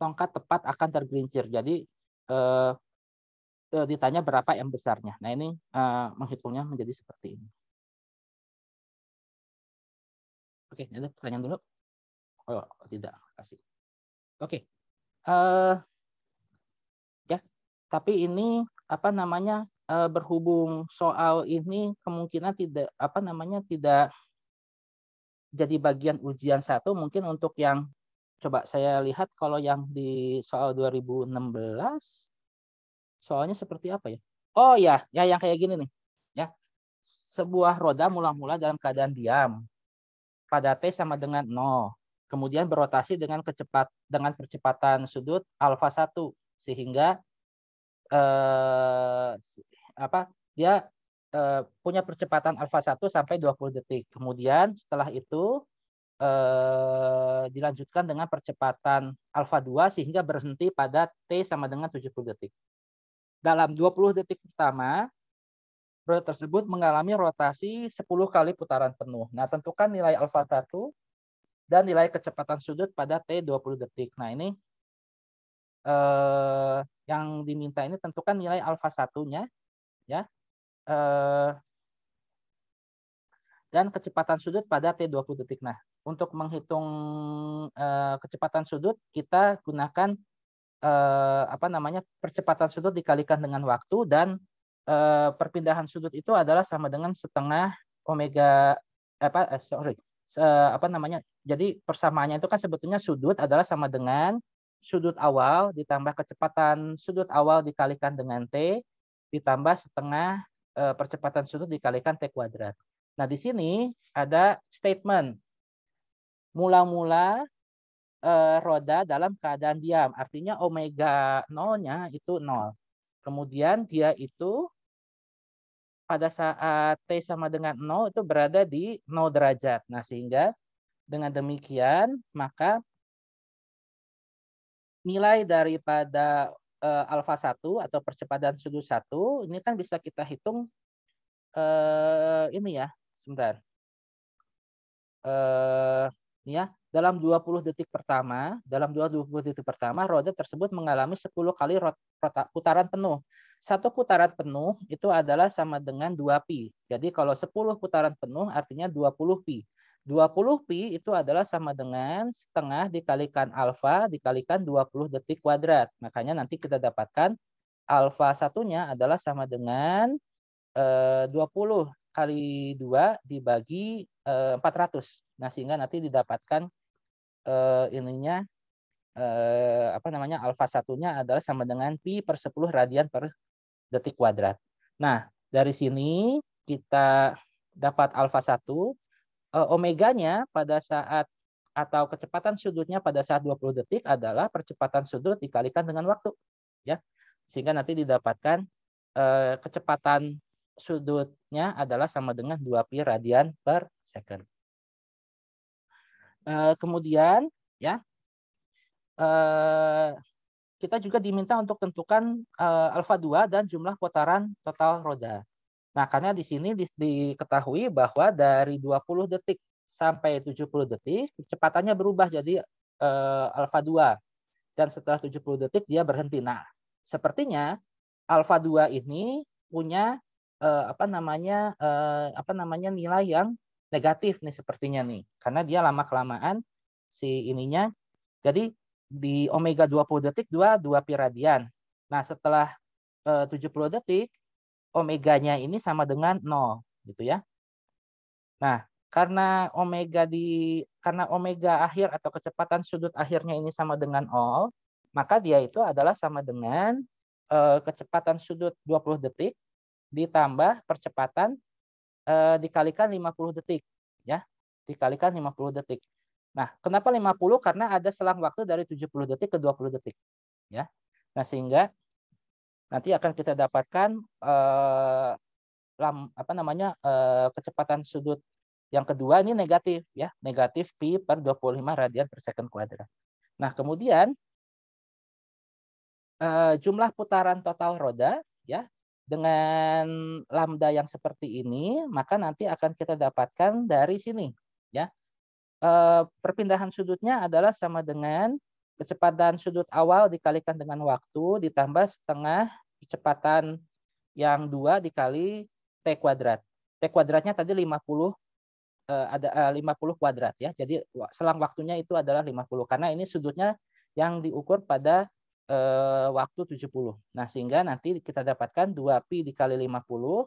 tongkat tepat akan tergelincir. Jadi ditanya berapa M besarnya. Nah, ini menghitungnya menjadi seperti ini. Oke, ada pertanyaan dulu? Oh, tidak, kasih. Oke. Ya, tapi ini berhubung soal ini kemungkinan tidak tidak jadi bagian ujian 1, mungkin untuk yang coba saya lihat kalau yang di soal 2016 soalnya seperti apa ya? Oh ya, yang kayak gini nih, ya. Sebuah roda mula-mula dalam keadaan diam pada T sama dengan 0. Kemudian berotasi dengan percepatan sudut alfa 1 sehingga dia punya percepatan alfa 1 sampai 20 detik. Kemudian setelah itu dilanjutkan dengan percepatan alfa 2 sehingga berhenti pada T sama dengan 70 detik. Dalam 20 detik pertama, roda tersebut mengalami rotasi 10 kali putaran penuh. Nah, tentukan nilai alfa 1 dan nilai kecepatan sudut pada T 20 detik. Nah, ini yang diminta ini tentukan nilai alfa 1-nya, ya. Dan kecepatan sudut pada T 20 detik. Nah, untuk menghitung kecepatan sudut, kita gunakan percepatan sudut dikalikan dengan waktu, dan perpindahan sudut itu adalah sama dengan setengah omega jadi persamaannya itu kan sebetulnya sudut adalah sama dengan sudut awal ditambah kecepatan sudut awal dikalikan dengan T ditambah setengah percepatan sudut dikalikan T kuadrat. Nah, di sini ada statement mula-mula roda dalam keadaan diam, artinya omega 0-nya itu 0. Kemudian dia itu pada saat T sama dengan 0 itu berada di 0 derajat. Nah, sehingga dengan demikian maka nilai daripada alfa 1 atau percepatan sudut 1 ini kan bisa kita hitung ini ya, sebentar. Ya, dalam 20 detik pertama, roda tersebut mengalami 10 kali putaran penuh. Satu putaran penuh itu adalah sama dengan 2pi. Jadi kalau 10 putaran penuh artinya 20pi. 20pi itu adalah sama dengan setengah dikalikan alfa dikalikan 20 detik kuadrat. Makanya nanti kita dapatkan alfa satunya adalah sama dengan 20 kali 2 dibagi 400. Nah, sehingga nanti didapatkan alfa satunya adalah sama dengan pi per 10 radian per detik kuadrat. Nah, dari sini kita dapat alfa 1, omeganya pada saat atau kecepatan sudutnya pada saat 20 detik adalah percepatan sudut dikalikan dengan waktu, ya. Sehingga nanti didapatkan kecepatan sudutnya adalah sama dengan 2pi radian per second. Kemudian ya kita juga diminta untuk tentukan alfa 2 dan jumlah putaran total roda. Nah, karena di sini diketahui bahwa dari 20 detik sampai 70 detik kecepatannya berubah jadi alfa 2 dan setelah 70 detik dia berhenti. Nah, sepertinya alfa 2 ini punya nilai yang negatif nih sepertinya nih. Karena dia lama-kelamaan si ininya. Jadi di omega 20 detik 2pi radian. Nah, setelah 70 detik omeganya ini sama dengan 0 gitu ya. Nah, karena omega akhir atau kecepatan sudut akhirnya ini sama dengan 0, maka dia itu adalah sama dengan kecepatan sudut 20 detik ditambah percepatan dikalikan 50 detik ya. Dikalikan 50 detik. Nah, kenapa 50? Karena ada selang waktu dari 70 detik ke 20 detik ya. Nah, sehingga nanti akan kita dapatkan kecepatan sudut yang kedua ini negatif ya, negatif pi per 25 radian per second kuadrat. Nah, kemudian jumlah putaran total roda ya dengan lambda yang seperti ini, maka nanti akan kita dapatkan dari sini ya. Perpindahan sudutnya adalah sama dengan kecepatan sudut awal dikalikan dengan waktu ditambah setengah kecepatan yang 2 dikali T kuadrat. T kuadratnya tadi 50 kuadrat ya. Jadi selang waktunya itu adalah 50 karena ini sudutnya yang diukur pada waktu 70. Nah, sehingga nanti kita dapatkan 2pi dikali 50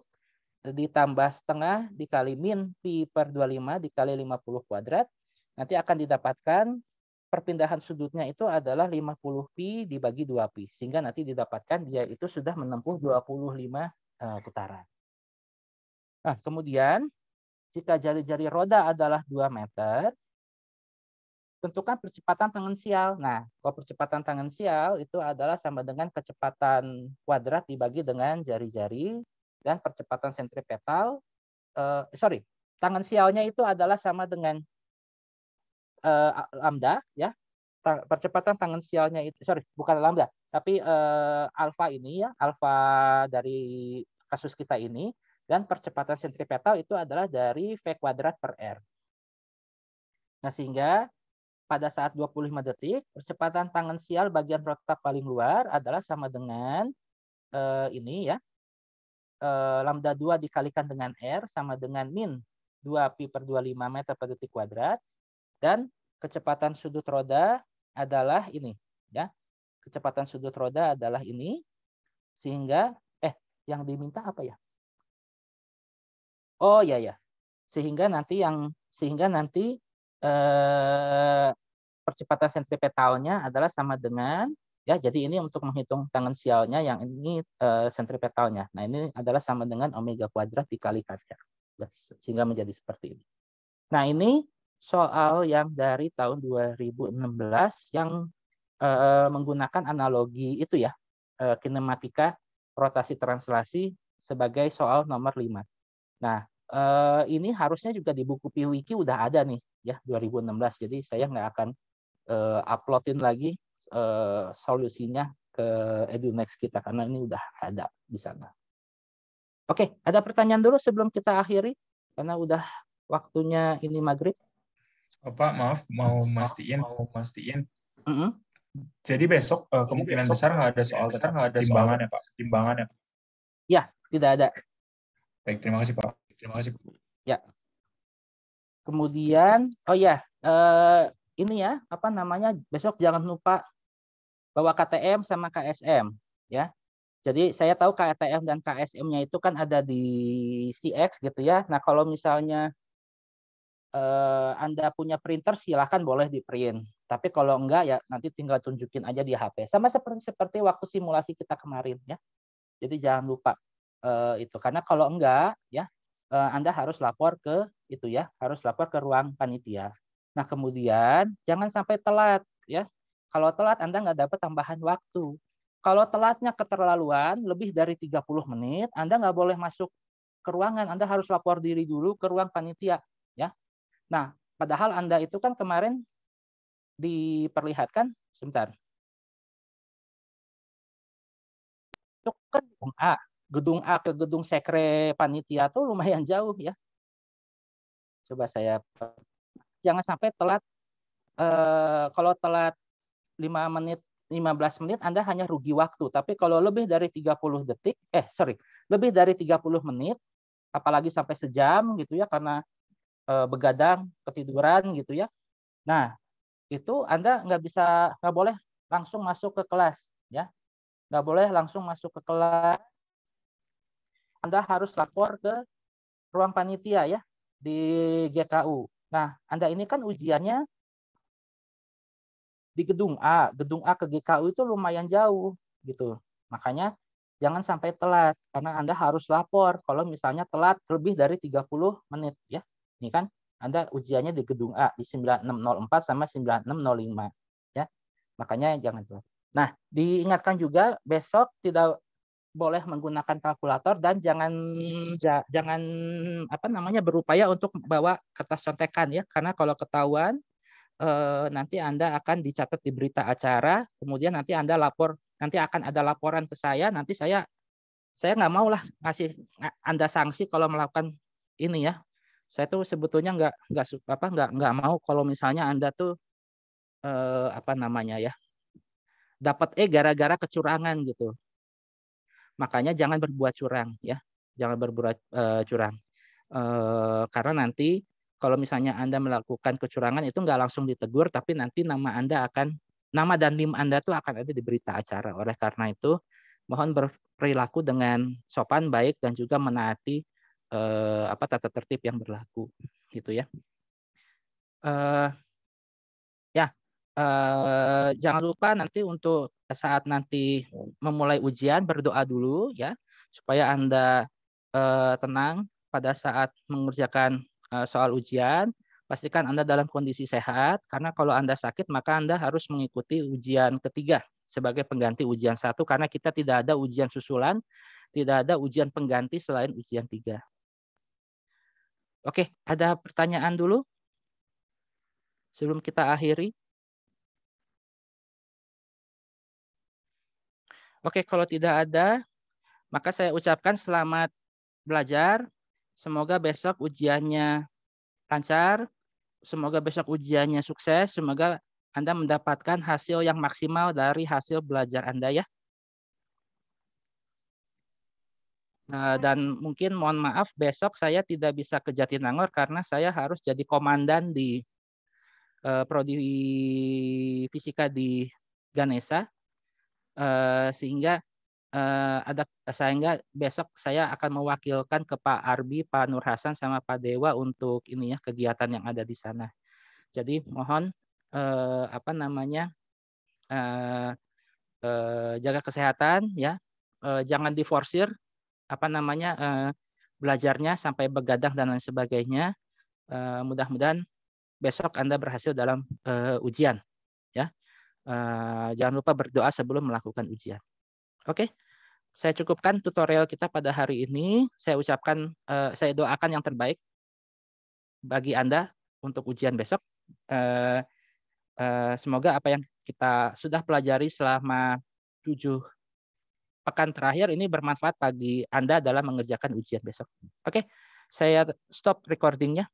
ditambah setengah dikali min pi per 25 dikali 50 kuadrat. Nanti akan didapatkan perpindahan sudutnya itu adalah 50pi dibagi 2pi. Sehingga nanti didapatkan dia itu sudah menempuh 25 putaran. Nah, kemudian jika jari-jari roda adalah 2 meter, tentukan percepatan tangensial. Nah, kalau percepatan tangensial itu adalah sama dengan kecepatan kuadrat dibagi dengan jari-jari dan percepatan sentripetal. Tangensialnya itu adalah sama dengan lambda ya. Percepatan tangensialnya itu bukan lambda, tapi alfa ini ya, alfa dari kasus kita ini, dan percepatan sentripetal itu adalah dari V kuadrat per R. Nah, sehingga pada saat 25 detik, percepatan tangensial bagian protap paling luar adalah sama dengan ini ya, lambda 2 dikalikan dengan R sama dengan min 2pi per 25 meter per detik kuadrat. Dan kecepatan sudut roda adalah ini ya. Kecepatan sudut roda adalah ini. Sehingga yang diminta apa ya? Oh ya. Sehingga nanti percepatan sentripetalnya adalah sama dengan ya. Jadi ini untuk menghitung tangensialnya, yang ini sentripetalnya. Nah, ini adalah sama dengan omega kuadrat dikali kasar. Sehingga menjadi seperti ini. Nah, ini soal yang dari tahun 2016 yang menggunakan analogi itu ya, kinematika rotasi translasi sebagai soal nomor 5. Nah, ini harusnya juga di buku PWiki udah ada nih ya, 2016. Jadi saya nggak akan uploadin lagi solusinya ke EduNext kita karena ini udah ada di sana. Oke, ada pertanyaan dulu sebelum kita akhiri karena udah waktunya ini maghrib. Pak, maaf, mau mastiin. Jadi besok kemungkinan besar nggak ada soal timbangan ya, Pak? Timbangan ya? Ya, tidak ada. Baik, terima kasih, Pak. Ya. Kemudian, ini ya, besok jangan lupa bawa KTM sama KSM, ya. Jadi saya tahu KTM dan KSM-nya itu kan ada di CX gitu ya. Nah, kalau misalnya Anda punya printer, silahkan boleh di print. Tapi kalau enggak ya nanti tinggal tunjukin aja di HP. Sama seperti waktu simulasi kita kemarin ya. Jadi jangan lupa itu, karena kalau enggak ya Anda harus lapor ke itu ya, harus lapor ke ruang panitia. Nah, kemudian jangan sampai telat ya. Kalau telat Anda nggak dapat tambahan waktu. Kalau telatnya keterlaluan lebih dari 30 menit, Anda nggak boleh masuk ke ruangan, Anda harus lapor diri dulu ke ruang panitia ya. Nah, padahal Anda itu kan kemarin diperlihatkan sebentar. Itu kan gedung A ke gedung sekre panitia tuh lumayan jauh ya. Coba saya, jangan sampai telat. Kalau telat 5 menit, 15 menit Anda hanya rugi waktu. Tapi kalau lebih dari 30 detik, lebih dari 30 menit, apalagi sampai sejam gitu ya, karena begadang, ketiduran gitu ya. Nah, itu Anda nggak boleh langsung masuk ke kelas ya. Nggak boleh langsung masuk ke kelas. Anda harus lapor ke ruang panitia ya di GKU. Nah, Anda ini kan ujiannya di gedung A ke GKU itu lumayan jauh gitu. Makanya jangan sampai telat karena Anda harus lapor kalau misalnya telat lebih dari 30 menit ya. Ini kan Anda ujiannya di gedung A di 9604 sama 9605 ya. Makanya jangan telat. Nah, diingatkan juga besok tidak boleh menggunakan kalkulator dan jangan berupaya untuk bawa kertas contekan ya, karena kalau ketahuan nanti Anda akan dicatat di berita acara, kemudian nanti Anda lapor, nanti akan ada laporan ke saya, nanti saya nggak mau lah ngasih Anda sanksi kalau melakukan ini ya. Saya tuh sebetulnya nggak mau kalau misalnya Anda tuh dapat gara-gara kecurangan gitu. Makanya jangan berbuat curang ya, jangan berbuat curang. Karena nanti kalau misalnya Anda melakukan kecurangan itu nggak langsung ditegur, tapi nanti nama dan NIM Anda tuh akan ada di berita acara. Oleh karena itu, mohon berperilaku dengan sopan, baik, dan juga menaati tata tertib yang berlaku, gitu ya. Jangan lupa nanti untuk saat nanti memulai ujian berdoa dulu ya, supaya Anda tenang pada saat mengerjakan soal ujian. Pastikan Anda dalam kondisi sehat, karena kalau Anda sakit maka Anda harus mengikuti ujian ketiga sebagai pengganti ujian 1, karena kita tidak ada ujian susulan, tidak ada ujian pengganti selain ujian 3. Oke, ada pertanyaan dulu sebelum kita akhiri? Oke, kalau tidak ada, maka saya ucapkan selamat belajar. Semoga besok ujiannya lancar. Semoga besok ujiannya sukses. Semoga Anda mendapatkan hasil yang maksimal dari hasil belajar Anda ya. Dan mungkin mohon maaf besok saya tidak bisa ke Jatinangor karena saya harus jadi komandan di prodi fisika di Ganesha. Sehingga besok saya akan mewakilkan ke Pak Arbi, Pak Nur Hasan, sama Pak Dewa untuk ini ya, kegiatan yang ada di sana. Jadi mohon jaga kesehatan ya, jangan diforsir belajarnya sampai begadang dan lain sebagainya. Mudah-mudahan besok Anda berhasil dalam ujian ya. Jangan lupa berdoa sebelum melakukan ujian. Oke, saya cukupkan tutorial kita pada hari ini. Saya doakan yang terbaik bagi Anda untuk ujian besok. Semoga apa yang kita sudah pelajari selama 7 pekan terakhir ini bermanfaat bagi Anda dalam mengerjakan ujian besok. Oke, saya stop recordingnya.